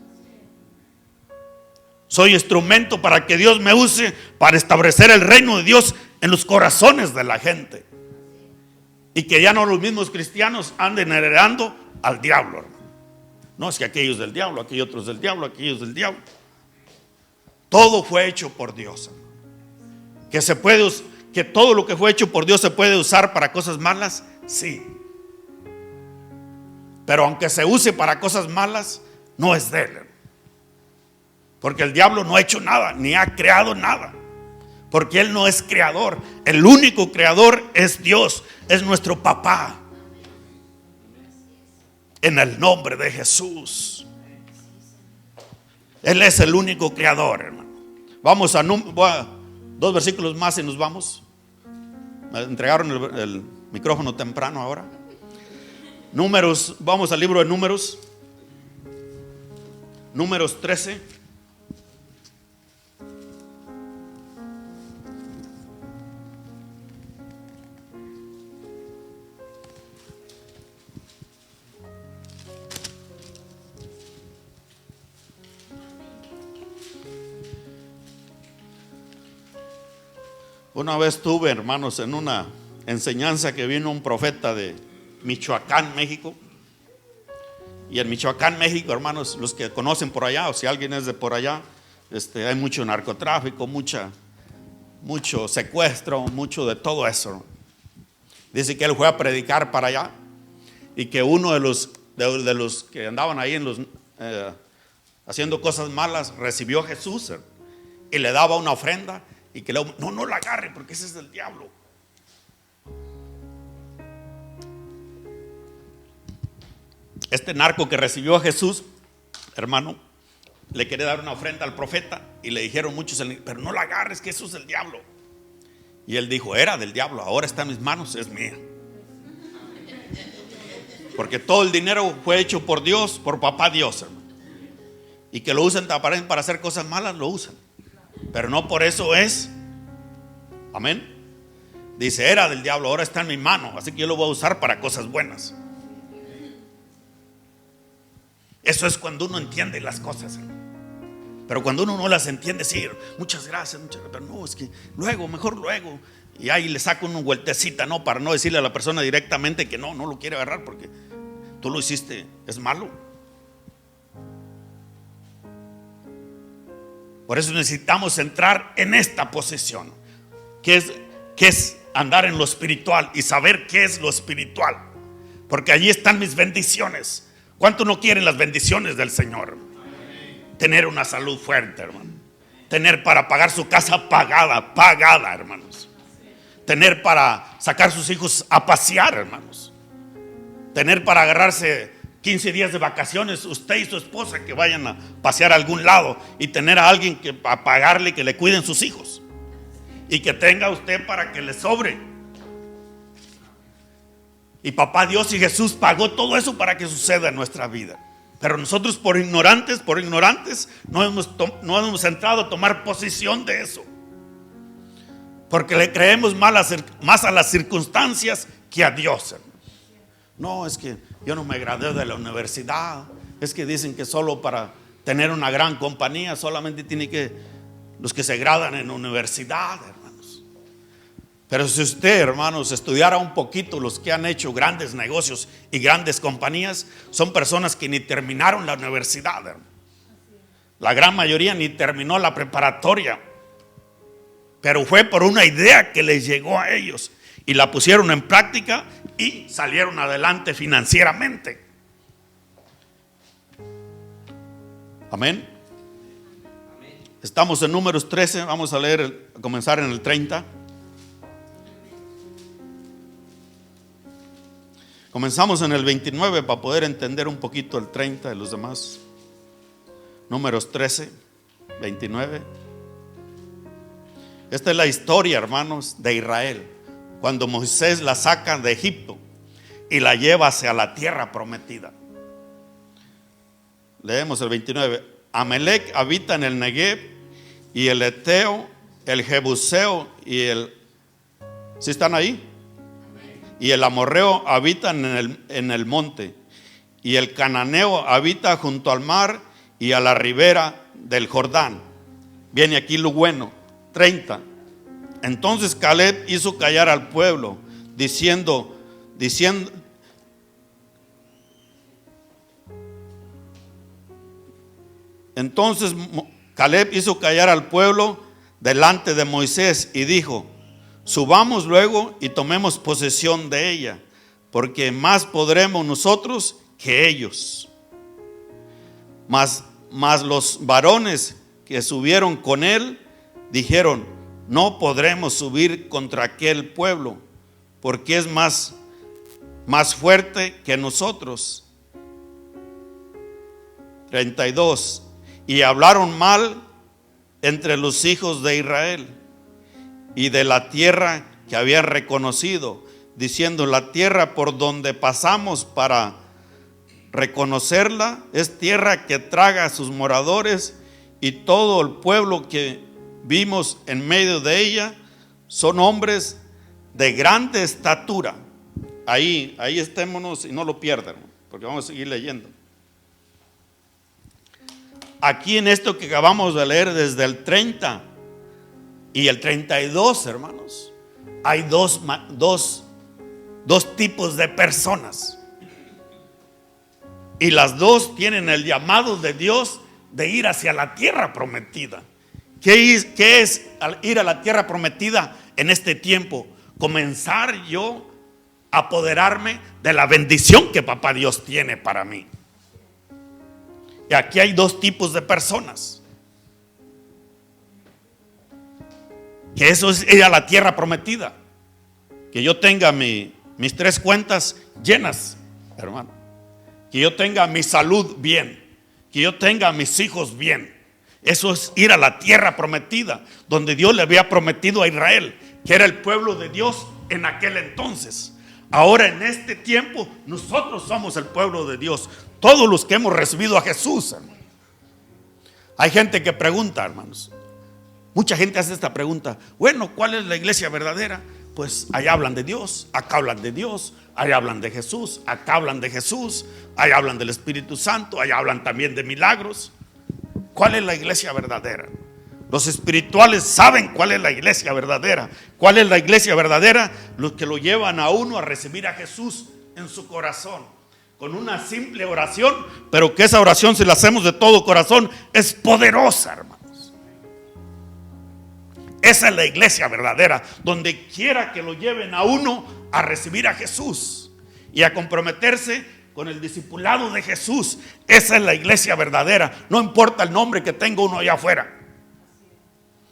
Soy instrumento para que Dios me use para establecer el reino de Dios en los corazones de la gente. Y que ya no los mismos cristianos anden heredando al diablo, hermano. No, es que aquellos del diablo, aquellos otros del diablo, aquellos del diablo. Todo fue hecho por Dios, hermano. Que todo lo que fue hecho por Dios se puede usar para cosas malas, sí. Pero aunque se use para cosas malas, no es de él, hermano. Porque el diablo no ha hecho nada, ni ha creado nada. Porque él no es creador. El único creador es Dios, es nuestro papá. En el nombre de Jesús. Él es el único creador, hermano. Vamos a 2 versículos más y nos vamos. Me entregaron el micrófono temprano ahora. Números, vamos al libro de Números. Números 13. Una vez estuve, hermanos, en una enseñanza que vino un profeta de Michoacán, México. Y en Michoacán, México, hermanos, los que conocen por allá, o si alguien es de por allá, hay mucho narcotráfico, mucho secuestro, mucho de todo eso. Dice que él fue a predicar para allá y que uno de los que andaban ahí haciendo cosas malas recibió a Jesús y le daba una ofrenda. Y que no la agarre porque ese es del diablo. Este narco que recibió a Jesús, hermano, le quería dar una ofrenda al profeta y le dijeron muchos, pero no la agarres, que eso es del diablo. Y él dijo, era del diablo, ahora está en mis manos, es mía. Porque todo el dinero fue hecho por Dios, por papá Dios, hermano. Y que lo usen para hacer cosas malas, lo usan. Pero no por eso es. Amén. Dice, era del diablo, ahora está en mi mano, así que yo lo voy a usar para cosas buenas. Eso es cuando uno entiende las cosas. Pero cuando uno no las entiende, sí, muchas gracias, pero no, es que mejor luego. Y ahí le saca una vueltecita, ¿no? Para no decirle a la persona directamente que no lo quiere agarrar porque tú lo hiciste, es malo. Por eso necesitamos entrar en esta posición, que es andar en lo espiritual y saber qué es lo espiritual, porque allí están mis bendiciones. ¿Cuánto no quieren las bendiciones del Señor? Tener una salud fuerte, hermano. Tener para pagar su casa pagada, hermanos. Tener para sacar sus hijos a pasear, hermanos. Tener para agarrarse 15 días de vacaciones, usted y su esposa, que vayan a pasear a algún lado y tener a alguien que a pagarle que le cuiden sus hijos y que tenga usted para que le sobre. Y papá Dios y Jesús pagó todo eso para que suceda en nuestra vida. Pero nosotros por ignorantes no hemos entrado a tomar posición de eso, porque le creemos más a las circunstancias que a Dios, hermano. No, es que yo no me gradué de la universidad. Es que dicen que solo para tener una gran compañía solamente tiene que los que se graduan en universidad, hermanos. Pero si usted, hermanos, estudiara un poquito, los que han hecho grandes negocios y grandes compañías son personas que ni terminaron la universidad, hermano. La gran mayoría ni terminó la preparatoria, pero fue por una idea que les llegó a ellos y la pusieron en práctica y salieron adelante financieramente. Amén. Estamos en Números 13, vamos a leer, a comenzar en el 30. Comenzamos en el 29 para poder entender un poquito el 30 de los demás. Números 13, 29. Esta es la historia, hermanos, de Israel, cuando Moisés la saca de Egipto y la lleva hacia la tierra prometida. Leemos el 29. Amalek habita en el Negev, y el Eteo, el Jebuseo y el... ¿Sí están ahí? Y el amorreo habitan en el monte, y el cananeo habita junto al mar y a la ribera del Jordán. Viene aquí lo bueno. 30. Entonces Caleb hizo callar al pueblo, diciendo: diciendo, entonces Caleb hizo callar al pueblo delante de Moisés y dijo: subamos luego y tomemos posesión de ella, porque más podremos nosotros que ellos. Mas los varones que subieron con él dijeron: no podremos subir contra aquel pueblo, porque es más fuerte que nosotros. 32. Y hablaron mal entre los hijos de Israel y de la tierra que habían reconocido, diciendo: la tierra por donde pasamos para reconocerla es tierra que traga a sus moradores, y todo el pueblo que vimos en medio de ella son hombres de grande estatura. Ahí estémonos y no lo pierdan, porque vamos a seguir leyendo. Aquí en esto que acabamos de leer, desde el 30 y el 32, hermanos, hay dos tipos de personas, y las dos tienen el llamado de Dios de ir hacia la tierra prometida. ¿Qué es ir a la tierra prometida en este tiempo? Comenzar yo a apoderarme de la bendición que papá Dios tiene para mí. Y aquí hay dos tipos de personas. Que eso es ir a la tierra prometida. Que yo tenga mis 3 cuentas llenas, hermano. Que yo tenga mi salud bien. Que yo tenga a mis hijos bien. Eso es ir a la tierra prometida, donde Dios le había prometido a Israel, que era el pueblo de Dios en aquel entonces. Ahora en este tiempo nosotros somos el pueblo de Dios, todos los que hemos recibido a Jesús, hermano. Hay gente que pregunta, hermanos, mucha gente hace esta pregunta: bueno, ¿cuál es la iglesia verdadera? Pues allá hablan de Dios, acá hablan de Dios, allá hablan de Jesús, acá hablan de Jesús, allá hablan del Espíritu Santo, allá hablan también de milagros. ¿Cuál es la iglesia verdadera? Los espirituales saben cuál es la iglesia verdadera. ¿Cuál es la iglesia verdadera? Los que lo llevan a uno a recibir a Jesús en su corazón, con una simple oración, pero que esa oración, si la hacemos de todo corazón, es poderosa, hermanos. Esa es la iglesia verdadera, donde quiera que lo lleven a uno a recibir a Jesús y a comprometerse con el discipulado de Jesús. Esa es la iglesia verdadera. No importa el nombre que tenga uno allá afuera,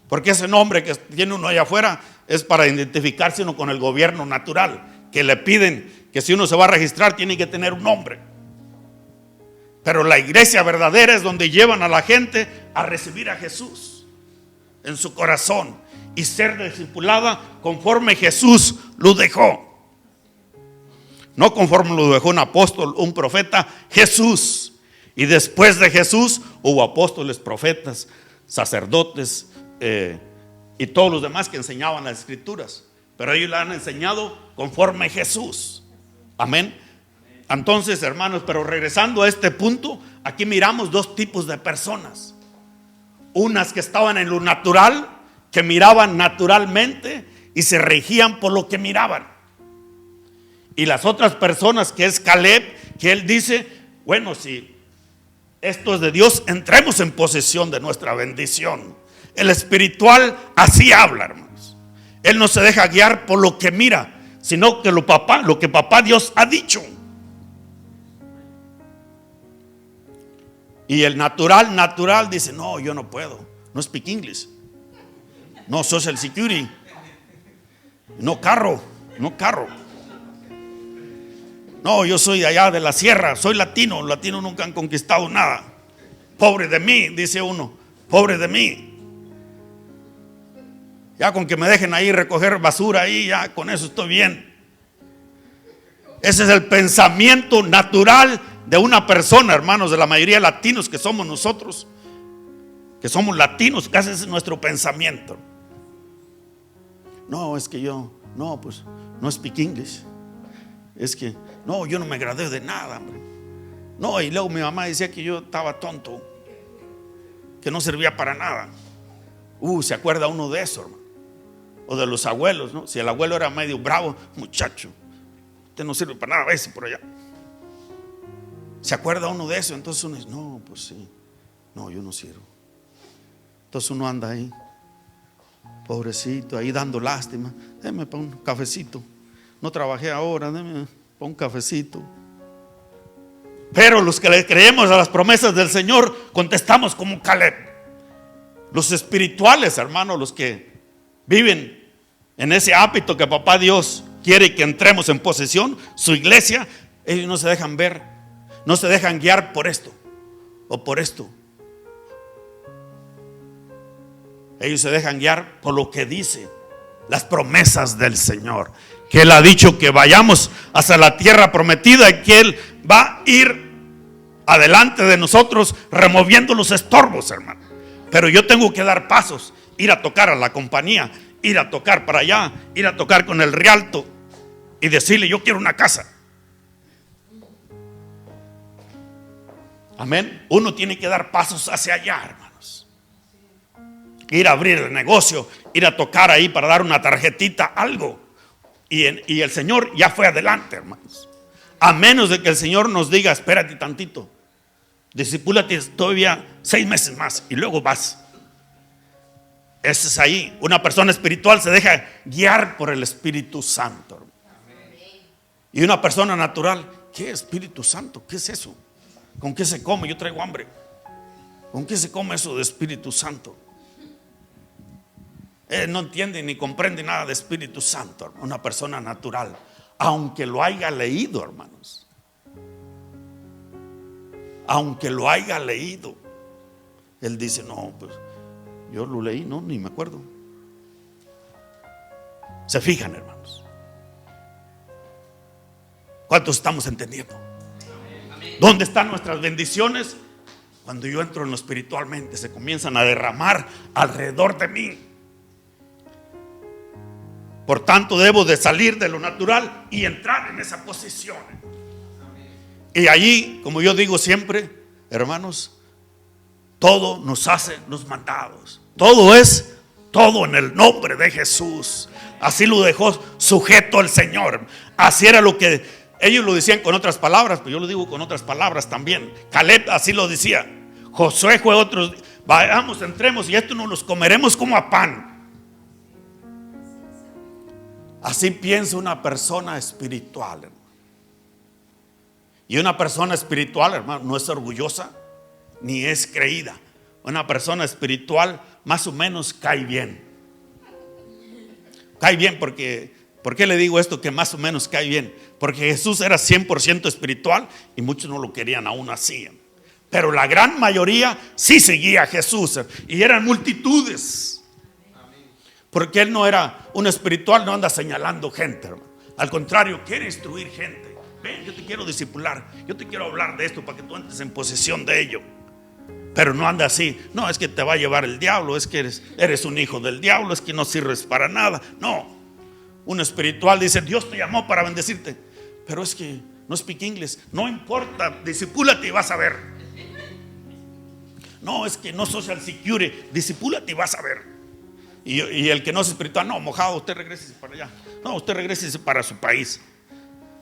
porque ese nombre que tiene uno allá afuera es para identificarse uno con el gobierno natural, que le piden que si uno se va a registrar tiene que tener un nombre. Pero la iglesia verdadera es donde llevan a la gente a recibir a Jesús en su corazón y ser discipulada conforme Jesús lo dejó. No conforme lo dejó un apóstol, un profeta, Jesús. Y después de Jesús hubo apóstoles, profetas, sacerdotes y todos los demás que enseñaban las escrituras. Pero ellos la han enseñado conforme Jesús. Amén. Entonces, hermanos, pero regresando a este punto, aquí miramos dos tipos de personas. Unas que estaban en lo natural, que miraban naturalmente y se regían por lo que miraban. Y las otras personas, que es Caleb, que él dice: bueno, si esto es de Dios, entremos en posesión de nuestra bendición. El espiritual así habla, hermanos. Él no se deja guiar por lo que mira, sino que lo que papá Dios ha dicho. Y el natural dice: no, yo no puedo, no speak English, no social security, no carro. No, yo soy de allá de la sierra, soy latino. Los latinos nunca han conquistado nada. Pobre de mí, dice uno, pobre de mí. Ya con que me dejen ahí recoger basura ahí, ya con eso estoy bien. Ese es el pensamiento natural de una persona, hermanos, de la mayoría de latinos que somos nosotros, que somos latinos, casi ese es nuestro pensamiento. No, es que yo, no, pues no speak English. Es que, no, yo no me gradué de nada, hombre. No, y luego mi mamá decía que yo estaba tonto, que no servía para nada. ¿Se acuerda uno de eso, hermano? O de los abuelos, ¿no? Si el abuelo era medio bravo, muchacho, usted no sirve para nada, ese por allá. ¿Se acuerda uno de eso? Entonces uno dice, no, pues sí, no, yo no sirvo. Entonces uno anda ahí, pobrecito, ahí dando lástima. Déme para un cafecito. No trabajé ahora, déme para un cafecito. Pero los que le creemos a las promesas del Señor, contestamos como Caleb. Los espirituales, hermanos, los que viven en ese hábito que papá Dios quiere que entremos en posesión, su iglesia, ellos no se dejan ver, no se dejan guiar por esto o por esto. Ellos se dejan guiar por lo que dice las promesas del Señor, que Él ha dicho que vayamos hacia la tierra prometida y que Él va a ir adelante de nosotros removiendo los estorbos, hermano. Pero yo tengo que dar pasos, ir a tocar a la compañía, ir a tocar para allá, ir a tocar con el Rialto y decirle, yo quiero una casa. Amén. Uno tiene que dar pasos hacia allá, hermanos. Ir a abrir el negocio, ir a tocar ahí para dar una tarjetita, algo. Y el Señor ya fue adelante, hermanos. A menos de que el Señor nos diga, espérate tantito, discipúlate todavía 6 meses más y luego vas. Ese es ahí. Una persona espiritual se deja guiar por el Espíritu Santo. Y una persona natural, ¿qué Espíritu Santo? ¿Qué es eso? ¿Con qué se come? Yo traigo hambre. ¿Con qué se come eso de Espíritu Santo? No entiende ni comprende nada de Espíritu Santo. Una persona natural, aunque lo haya leído, hermanos, aunque lo haya leído, él dice, no, pues yo lo leí, no, ni me acuerdo. ¿Se fijan, hermanos? ¿Cuántos estamos entendiendo? ¿Dónde están nuestras bendiciones? Cuando yo entro en lo espiritualmente, se comienzan a derramar alrededor de mí. Por tanto, debo de salir de lo natural y entrar en esa posición. Y allí, como yo digo siempre, hermanos, todo nos hace los mandados. Todo es todo en el nombre de Jesús. Así lo dejó sujeto el Señor. Así era lo que ellos lo decían con otras palabras, pero yo lo digo con otras palabras también. Caleb así lo decía. Josué fue otro. Vayamos, entremos y esto nos los comeremos como a pan. Así piensa una persona espiritual, hermano. Y una persona espiritual, hermano, no es orgullosa ni es creída. Una persona espiritual más o menos cae bien. Cae bien porque, ¿por qué le digo esto que más o menos cae bien? Porque Jesús era 100% espiritual y muchos no lo querían aún así. Pero la gran mayoría sí seguía a Jesús y eran multitudes. Porque él no era un espiritual, no anda señalando gente, hermano. Al contrario, quiere instruir gente. Ven, yo te quiero discipular, yo te quiero hablar de esto para que tú entres en posesión de ello. Pero no anda así. No, es que te va a llevar el diablo, es que eres un hijo del diablo, es que no sirves para nada. No, un espiritual dice, Dios te llamó para bendecirte. Pero es que no speak English. No importa, discipúlate y vas a ver. No, es que no social security, discipúlate y vas a ver. Y el que no es espiritual, no, mojado, usted regrese para allá. No, usted regrese para su país.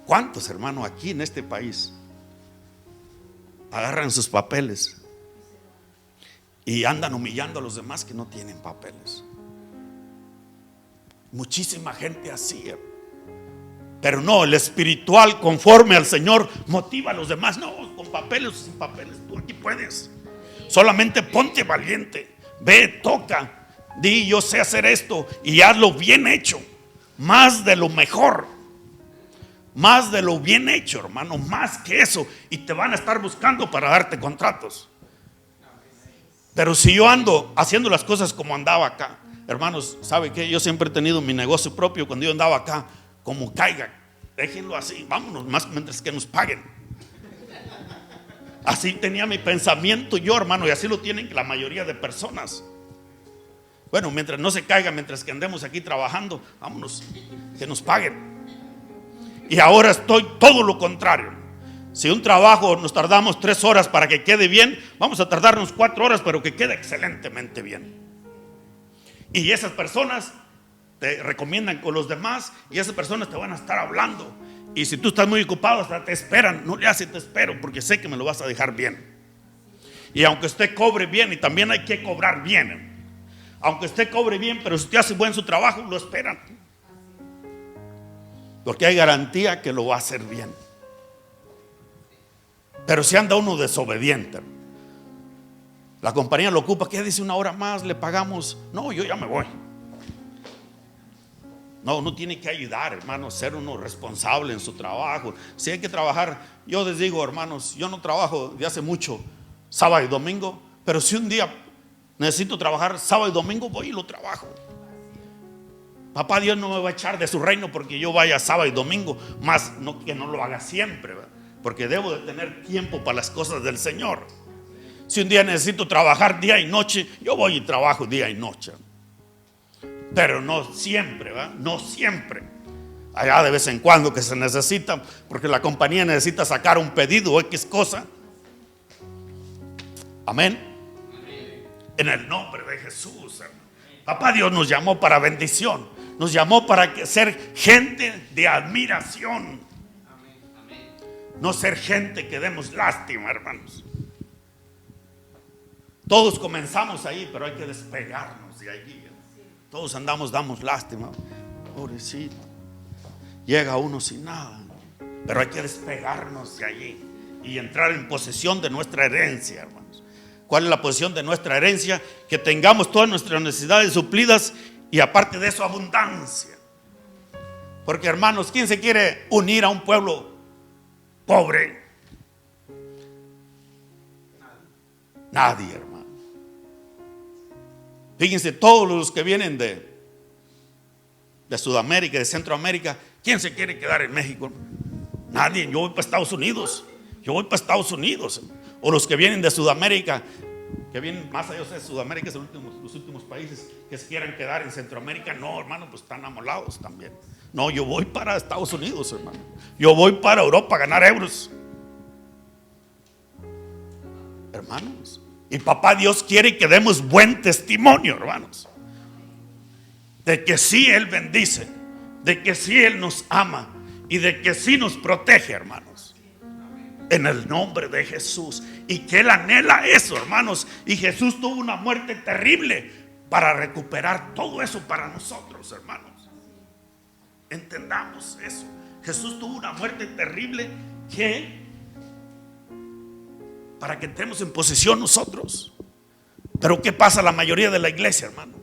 ¿Cuántos, hermanos, aquí en este país agarran sus papeles y andan humillando a los demás que no tienen papeles? Muchísima gente así. Pero no, el espiritual conforme al Señor motiva a los demás. No, con papeles o sin papeles, tú aquí puedes. Solamente ponte valiente. Ve, toca. Di, yo sé hacer esto y hazlo bien hecho. Más de lo mejor. Más de lo bien hecho, hermano. Más que eso. Y te van a estar buscando para darte contratos. Pero si yo ando haciendo las cosas como andaba acá, hermanos, ¿sabe qué? Yo siempre he tenido mi negocio propio. Cuando yo andaba acá, como caiga, déjenlo así, vámonos, más mientras que nos paguen. Así tenía mi pensamiento yo, hermano. Y así lo tienen la mayoría de personas. Bueno, mientras no se caiga, mientras que andemos aquí trabajando, vámonos, que nos paguen. Y ahora estoy todo lo contrario. Si un trabajo nos tardamos 3 horas para que quede bien, vamos a tardarnos 4 horas, pero que quede excelentemente bien. Y esas personas te recomiendan con los demás, y esas personas te van a estar hablando. Y si tú estás muy ocupado, hasta te esperan. No le hace, te espero, porque sé que me lo vas a dejar bien. Y aunque usted cobre bien, y también hay que cobrar bien. Aunque usted cobre bien, pero si usted hace buen su trabajo, lo esperan. Porque hay garantía que lo va a hacer bien. Pero si anda uno desobediente, la compañía lo ocupa, ¿qué dice? 1 hora más, le pagamos. No, yo ya me voy. No, uno tiene que ayudar, hermanos, ser uno responsable en su trabajo. Si hay que trabajar, yo les digo, hermanos, yo no trabajo de hace mucho sábado y domingo, pero si un día necesito trabajar sábado y domingo, voy y lo trabajo. Papá Dios no me va a echar de su reino porque yo vaya sábado y domingo, más no, que no lo haga siempre, ¿verdad? Porque debo de tener tiempo para las cosas del Señor. Si un día necesito trabajar día y noche, yo voy y trabajo día y noche. Pero no siempre, ¿verdad? No siempre. Allá de vez en cuando que se necesita, porque la compañía necesita sacar un pedido o X cosa. Amén. En el nombre de Jesús, hermano. Papá Dios nos llamó para bendición. Nos llamó para ser gente de admiración. No ser gente que demos lástima, hermanos. Todos comenzamos ahí, pero hay que despegarnos de allí. Todos damos lástima. Pobrecito. Llega uno sin nada. Pero hay que despegarnos de allí y entrar en posesión de nuestra herencia, hermanos. ¿Cuál es la posesión de nuestra herencia? Que tengamos todas nuestras necesidades suplidas y aparte de eso abundancia. Porque, hermanos, ¿quién se quiere unir a un pueblo pobre? Nadie, hermano. Fíjense, todos los que vienen de Sudamérica, de Centroamérica, ¿quién se quiere quedar en México? Nadie. Yo voy para Estados Unidos. O los que vienen de Sudamérica, que vienen más allá de Sudamérica, son los últimos países que se quieran quedar en Centroamérica. No, hermano, pues están amolados también. No, yo voy para Estados Unidos, hermano. Yo voy para Europa a ganar euros, hermanos. Y papá Dios quiere que demos buen testimonio, hermanos, de que sí Él bendice, de que sí Él nos ama y de que sí nos protege, hermanos, en el nombre de Jesús. Y que Él anhela eso, hermanos. Y Jesús tuvo una muerte terrible para recuperar todo eso para nosotros, hermanos. Entendamos eso. Jesús tuvo una muerte terrible para que entremos en posesión nosotros. Pero ¿qué pasa? La mayoría de la iglesia, hermano,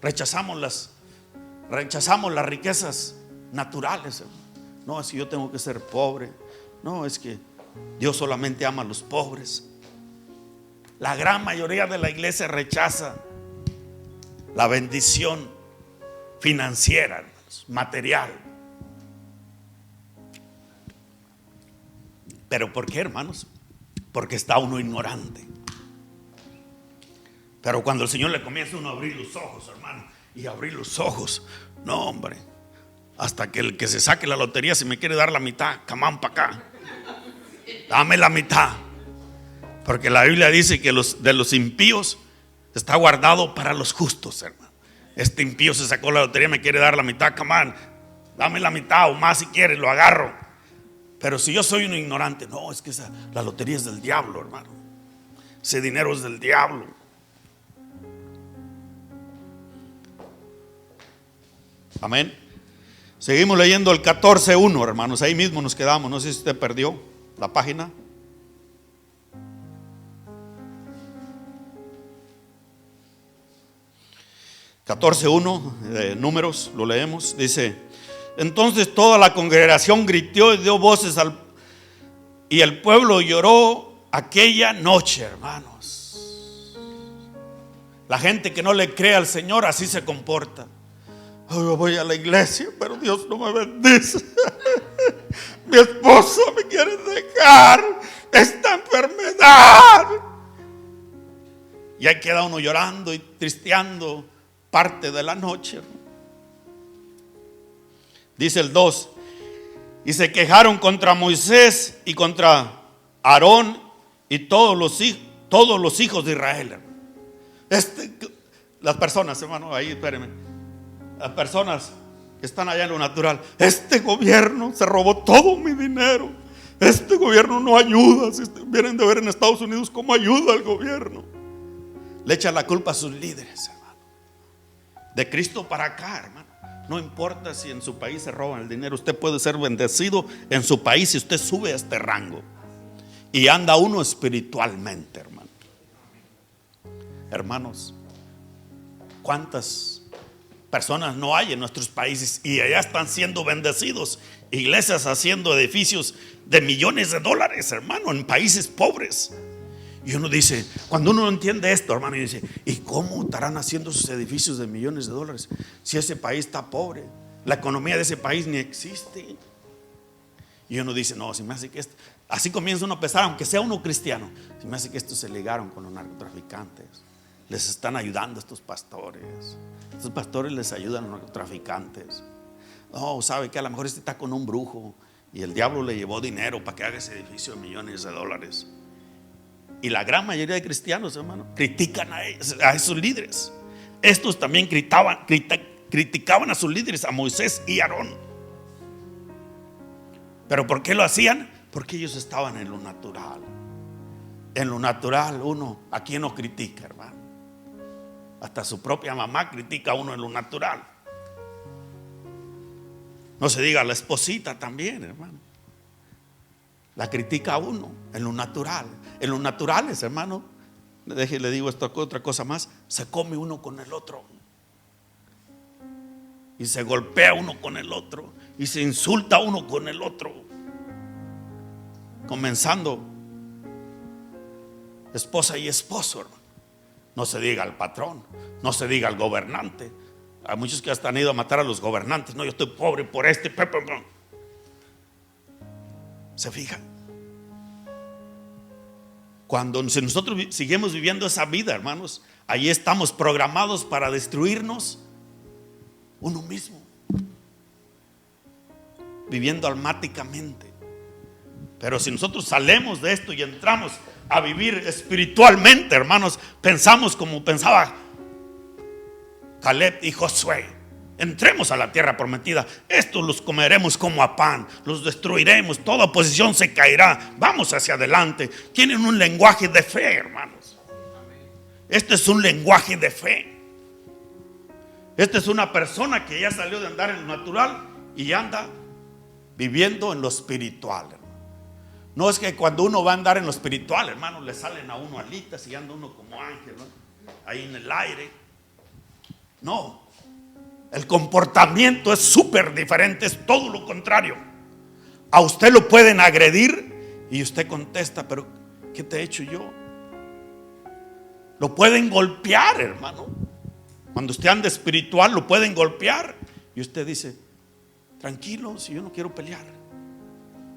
rechazamos las riquezas naturales, hermano. No, es que yo tengo que ser pobre. No, es que Dios solamente ama a los pobres. La gran mayoría de la iglesia rechaza la bendición financiera, hermanos, material. ¿Pero por qué, hermanos? Porque está uno ignorante. Pero cuando el Señor le comienza a uno a abrir los ojos, hermano, y abrir los ojos, no, hombre, hasta que el que se saque la lotería, si me quiere dar la mitad, camán para acá, dame la mitad. Porque la Biblia dice que de los impíos está guardado para los justos, hermano. Este impío se sacó la lotería, me quiere dar la mitad, camán, dame la mitad o más si quieres, lo agarro. Pero si yo soy un ignorante, no, es que la lotería es del diablo, hermano. Ese dinero es del diablo. Amén. Seguimos leyendo el 14:1, hermanos. Ahí mismo nos quedamos. No sé si usted perdió la página. de Números, lo leemos. Dice: entonces toda la congregación gritó y dio voces y el pueblo lloró aquella noche, hermanos. La gente que no le cree al Señor así se comporta. Yo voy a la iglesia, pero Dios no me bendice. Mi esposo me quiere dejar esta enfermedad. Y ahí queda uno llorando y tristeando parte de la noche. Dice el 2: y se quejaron contra Moisés y contra Aarón y todos los hijos de Israel. Las personas, hermano, ahí espérenme. Las personas están allá en lo natural. Este gobierno se robó todo mi dinero. Este gobierno no ayuda. Si vienen de ver en Estados Unidos cómo ayuda el gobierno. Le echan la culpa a sus líderes, hermano. De Cristo para acá, hermano, no importa si en su país se roban el dinero, usted puede ser bendecido en su país si usted sube a este rango y anda uno espiritualmente, hermano. Hermanos, ¿cuántas personas no hay en nuestros países y allá están siendo bendecidos? Iglesias haciendo edificios de millones de dólares, hermano, en países pobres. Y uno dice, cuando uno entiende esto, hermano, y dice, ¿y cómo estarán haciendo sus edificios de millones de dólares si ese país está pobre? La economía de ese país ni existe. Y uno dice, no, si me hace que esto. Así comienza uno a pensar, aunque sea uno cristiano, si me hace que estos se ligaron con los narcotraficantes. Les están ayudando a estos pastores. Estos pastores les ayudan a los narcotraficantes. No, sabe que a lo mejor este está con un brujo y el diablo le llevó dinero para que haga ese edificio de millones de dólares. Y la gran mayoría de cristianos, hermano, critican a esos líderes. Estos también criticaban a sus líderes, a Moisés y Aarón. ¿Pero por qué lo hacían? Porque ellos estaban en lo natural. En lo natural uno, ¿a quién no critica, hermano? Hasta su propia mamá critica a uno en lo natural. No se diga la esposita también, hermano. La critica a uno en lo natural. En lo naturales, hermano, le digo otra cosa más. Se come uno con el otro y se golpea uno con el otro y se insulta uno con el otro, comenzando esposa y esposo, hermano. No se diga al patrón, no se diga al gobernante. Hay muchos que hasta han ido a matar a los gobernantes. No, yo estoy pobre por este. ¿Se fijan? Cuando nosotros seguimos viviendo esa vida, hermanos, ahí estamos programados para destruirnos uno mismo, viviendo almáticamente. Pero si nosotros salimos de esto y entramos a vivir espiritualmente, hermanos, pensamos como pensaba Caleb y Josué. Entremos a la tierra prometida. Estos los comeremos como a pan, los destruiremos, toda oposición se caerá. Vamos hacia adelante. Tienen un lenguaje de fe, hermanos. Este es un lenguaje de fe. Esta es una persona que ya salió de andar en lo natural y anda viviendo en lo espiritual, hermano. No es que cuando uno va a andar en lo espiritual, hermano, le salen a uno alitas y anda uno como ángel, ¿no? Ahí en el aire. No, el comportamiento es súper diferente, es todo lo contrario. A usted lo pueden agredir y usted contesta, pero ¿qué te he hecho yo? Lo pueden golpear, hermano. Cuando usted anda espiritual lo pueden golpear y usted dice, tranquilo, si yo no quiero pelear.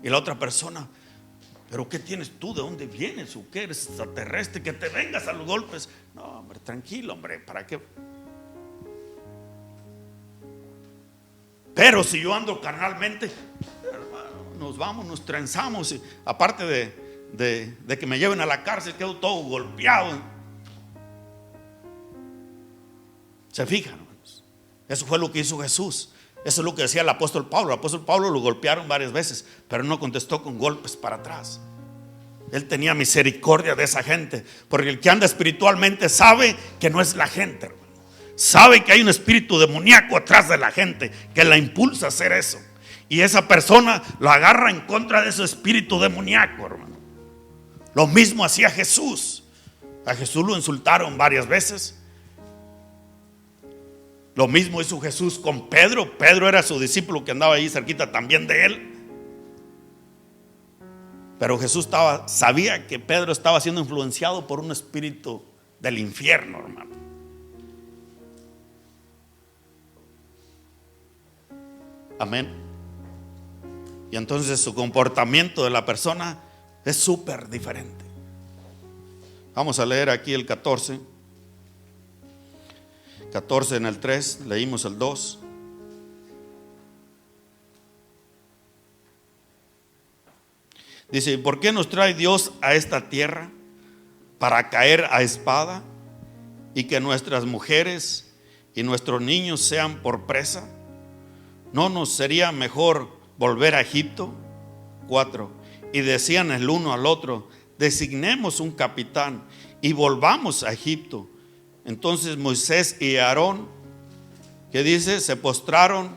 Y la otra persona, pero ¿qué tienes tú? ¿De dónde vienes? ¿O qué eres extraterrestre? Que te vengas a los golpes. No, hombre, tranquilo, hombre, ¿para qué? Pero si yo ando carnalmente, hermano, nos vamos, nos trenzamos y aparte de que me lleven a la cárcel, quedo todo golpeado. ¿Se fijan, hermanos? Eso fue lo que hizo Jesús. Eso es lo que decía el apóstol Pablo. El apóstol Pablo lo golpearon varias veces, pero no contestó con golpes para atrás. Él tenía misericordia de esa gente, porque el que anda espiritualmente sabe que no es la gente, hermano. Sabe que hay un espíritu demoníaco atrás de la gente que la impulsa a hacer eso. Y esa persona lo agarra en contra de ese espíritu demoníaco, hermano. Lo mismo hacía Jesús. A Jesús lo insultaron varias veces. Lo mismo hizo Jesús con Pedro. Pedro era su discípulo que andaba ahí cerquita también de él. Pero Jesús sabía que Pedro estaba siendo influenciado por un espíritu del infierno, hermano. Amén. Y entonces su comportamiento de la persona es súper diferente. Vamos a leer aquí el 14 en el 3, leímos el 2. Dice, ¿y por qué nos trae Dios a esta tierra? Para caer a espada y que nuestras mujeres y nuestros niños sean por presa. ¿no nos sería mejor volver a Egipto? 4. Y decían el uno al otro: designemos un capitán y volvamos a Egipto. Entonces Moisés y Aarón, ¿qué dice? Se postraron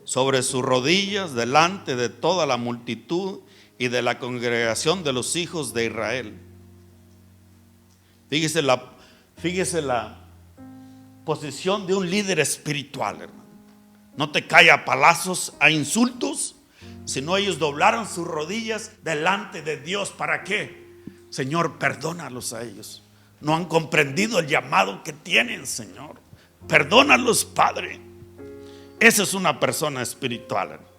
sobre sus rodillas delante de toda la multitud y de la congregación de los hijos de Israel. Fíjese la posición de un líder espiritual, hermano. No te cae a palazos, a insultos, sino ellos doblaron sus rodillas delante de Dios. ¿Para qué? Señor, perdónalos a ellos. No han comprendido el llamado que tienen, Señor. Perdónalos, Padre. Esa es una persona espiritual, hermano.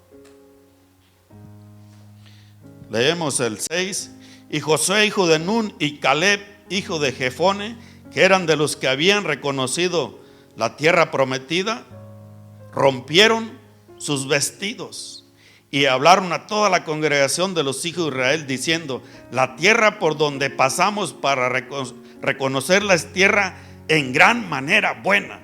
Leemos el 6. Y Josué, hijo de Nun, y Caleb, hijo de Jefone, que eran de los que habían reconocido la tierra prometida, rompieron sus vestidos y hablaron a toda la congregación de los hijos de Israel, diciendo: la tierra por donde pasamos para reconocerla es tierra en gran manera buena.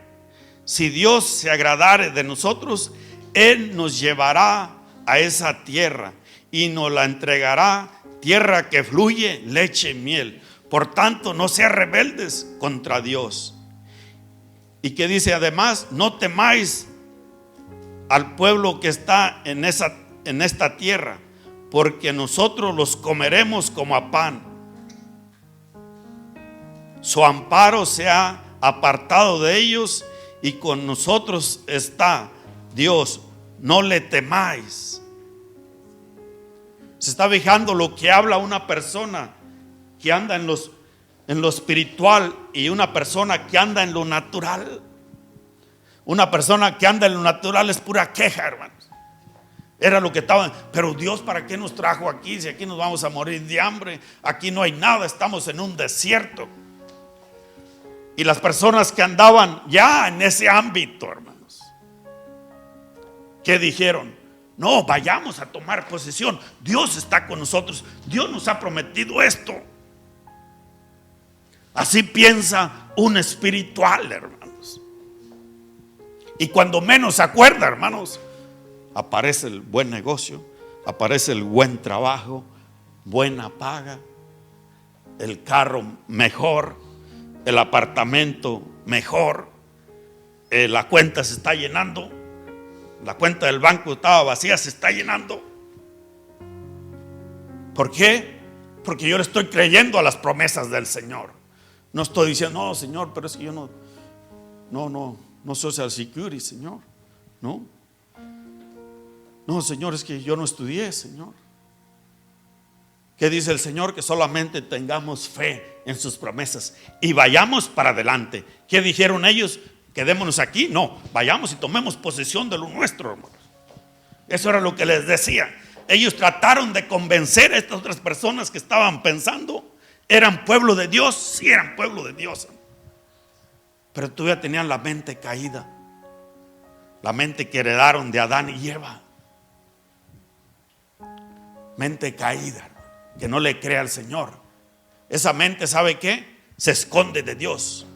Si Dios se agradare de nosotros, Él nos llevará a esa tierra y nos la entregará, tierra que fluye leche y miel. Por tanto, no sean rebeldes contra Dios. Y que dice además: no temáis al pueblo que está en esta tierra, porque nosotros los comeremos como a pan. Su amparo se ha apartado de ellos y con nosotros está Dios. No le temáis. Se está fijando lo que habla una persona que anda en lo espiritual y una persona que anda en lo natural. Una persona que anda en lo natural es pura queja, hermanos. Era lo que estaban. Pero Dios, ¿para qué nos trajo aquí? Si aquí nos vamos a morir de hambre, aquí no hay nada, estamos en un desierto. Y las personas que andaban ya en ese ámbito, hermanos, ¿qué dijeron? No, vayamos a tomar posesión. Dios está con nosotros. Dios nos ha prometido esto. Así piensa un espiritual, hermanos. Y cuando menos se acuerda, hermanos, aparece el buen negocio, aparece el buen trabajo, buena paga, el carro mejor, el apartamento mejor, la cuenta se está llenando. La cuenta del banco estaba vacía, se está llenando. ¿Por qué? Porque yo le estoy creyendo a las promesas del Señor. No estoy diciendo: no, Señor, pero es que yo no Social Security, Señor. No, Señor, es que yo no estudié, Señor. ¿Qué dice el Señor? Que solamente tengamos fe en sus promesas y vayamos para adelante. ¿Qué dijeron ellos? Quedémonos aquí. No, vayamos y tomemos posesión de lo nuestro, hermanos. Eso era lo que les decía. Ellos trataron de convencer a estas otras personas que estaban pensando: ¿eran pueblo de Dios? Sí, eran pueblo de Dios, pero todavía tenían la mente caída, la mente que heredaron de Adán y Eva. Mente caída, que no le cree al Señor. Esa mente, ¿sabe qué? Se esconde de Dios.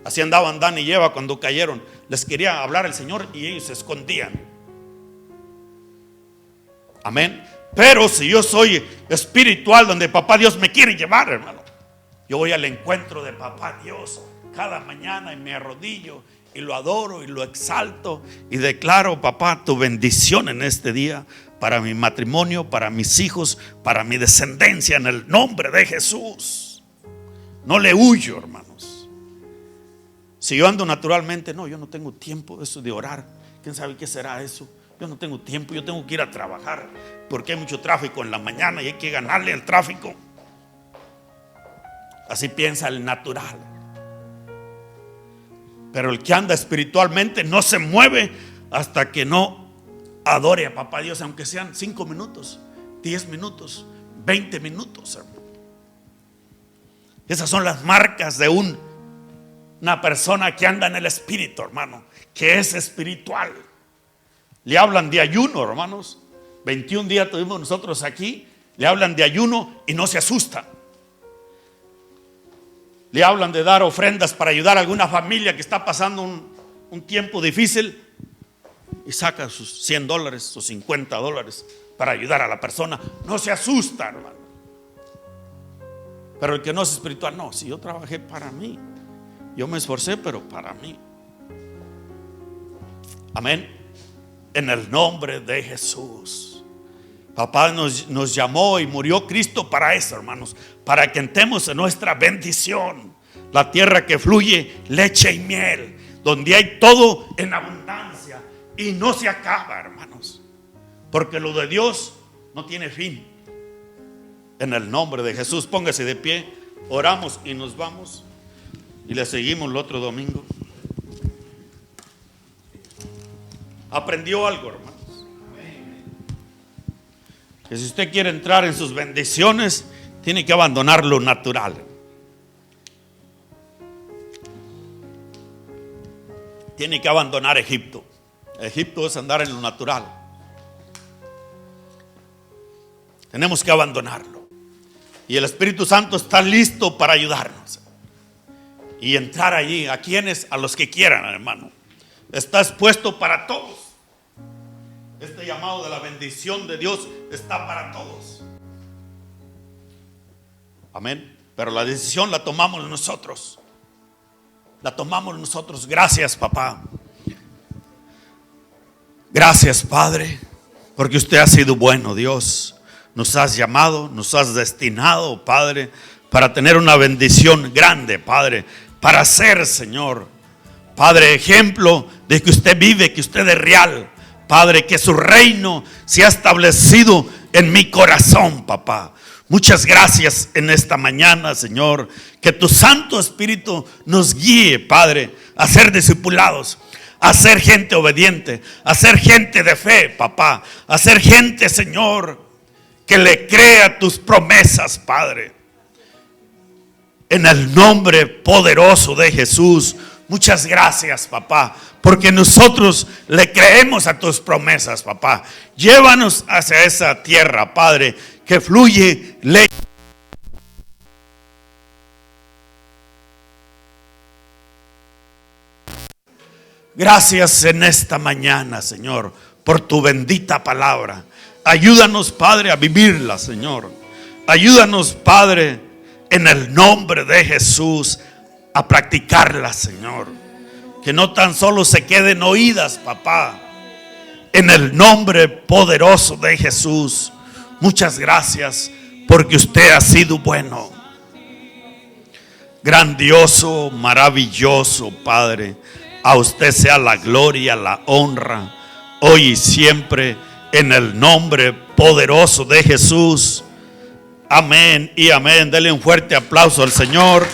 Así andaban Adán y Eva cuando cayeron. Les quería hablar el Señor y ellos se escondían. Amén. Pero si yo soy espiritual, donde papá Dios me quiere llevar, hermano, yo voy al encuentro de papá Dios cada mañana y me arrodillo y lo adoro y lo exalto y declaro: papá, tu bendición en este día para mi matrimonio, para mis hijos, para mi descendencia, en el nombre de Jesús. No le huyo, hermanos. Si yo ando naturalmente, no, yo no tengo tiempo eso de orar. ¿Quién sabe qué será eso? Yo no tengo tiempo, yo tengo que ir a trabajar porque hay mucho tráfico en la mañana y hay que ganarle al tráfico. Así piensa el natural. Pero el que anda espiritualmente no se mueve hasta que no adore a papá Dios, aunque sean 5 minutos, 10 minutos, 20 minutos, hermano. Esas son las marcas de una persona que anda en el espíritu, hermano, que es espiritual. Le hablan de ayuno, hermanos. 21 días tuvimos nosotros aquí. Le hablan de ayuno y no se asusta. Le hablan de dar ofrendas para ayudar a alguna familia que está pasando un tiempo difícil y saca sus $100, sus $50 para ayudar a la persona. No se asusta, hermano. Pero el que no es espiritual, no, si yo trabajé para mí, yo me esforcé, pero para mí. Amén. En el nombre de Jesús. Papá nos llamó y murió Cristo para eso, hermanos, para que entremos en nuestra bendición, la tierra que fluye leche y miel, donde hay todo en abundancia y no se acaba, hermanos, porque lo de Dios no tiene fin. En el nombre de Jesús, póngase de pie, oramos y nos vamos y le seguimos el otro domingo. ¿Aprendió algo, hermanos? Que si usted quiere entrar en sus bendiciones, tiene que abandonar lo natural. Tiene que abandonar Egipto. Egipto es andar en lo natural. Tenemos que abandonarlo. Y el Espíritu Santo está listo para ayudarnos. Y entrar allí. ¿A quienes? A los que quieran, hermano. Está expuesto para todos. Este llamado de la bendición de Dios está para todos. Amén. Pero la decisión la tomamos nosotros. La tomamos nosotros. Gracias, papá. Gracias, Padre, porque usted ha sido bueno, Dios. Nos has llamado, nos has destinado, Padre, para tener una bendición grande, Padre, para ser, Señor, Padre, ejemplo de que usted vive, que usted es real, Padre, que su reino se ha establecido en mi corazón, papá. Muchas gracias en esta mañana, Señor, que tu Santo Espíritu nos guíe, Padre, a ser discipulados, a ser gente obediente, a ser gente de fe, papá, a ser gente, Señor, que le crea tus promesas, Padre. En el nombre poderoso de Jesús, muchas gracias, papá, porque nosotros le creemos a tus promesas, papá. Llévanos hacia esa tierra, Padre, que fluye leche. Gracias en esta mañana, Señor, por tu bendita palabra. Ayúdanos, Padre, a vivirla, Señor. Ayúdanos, Padre, en el nombre de Jesús, a practicarla, Señor. Que no tan solo se queden oídas, papá. En el nombre poderoso de Jesús, muchas gracias, porque usted ha sido bueno. Grandioso, maravilloso, Padre. A usted sea la gloria, la honra, hoy y siempre, en el nombre poderoso de Jesús. Amén y amén. Dele un fuerte aplauso al Señor.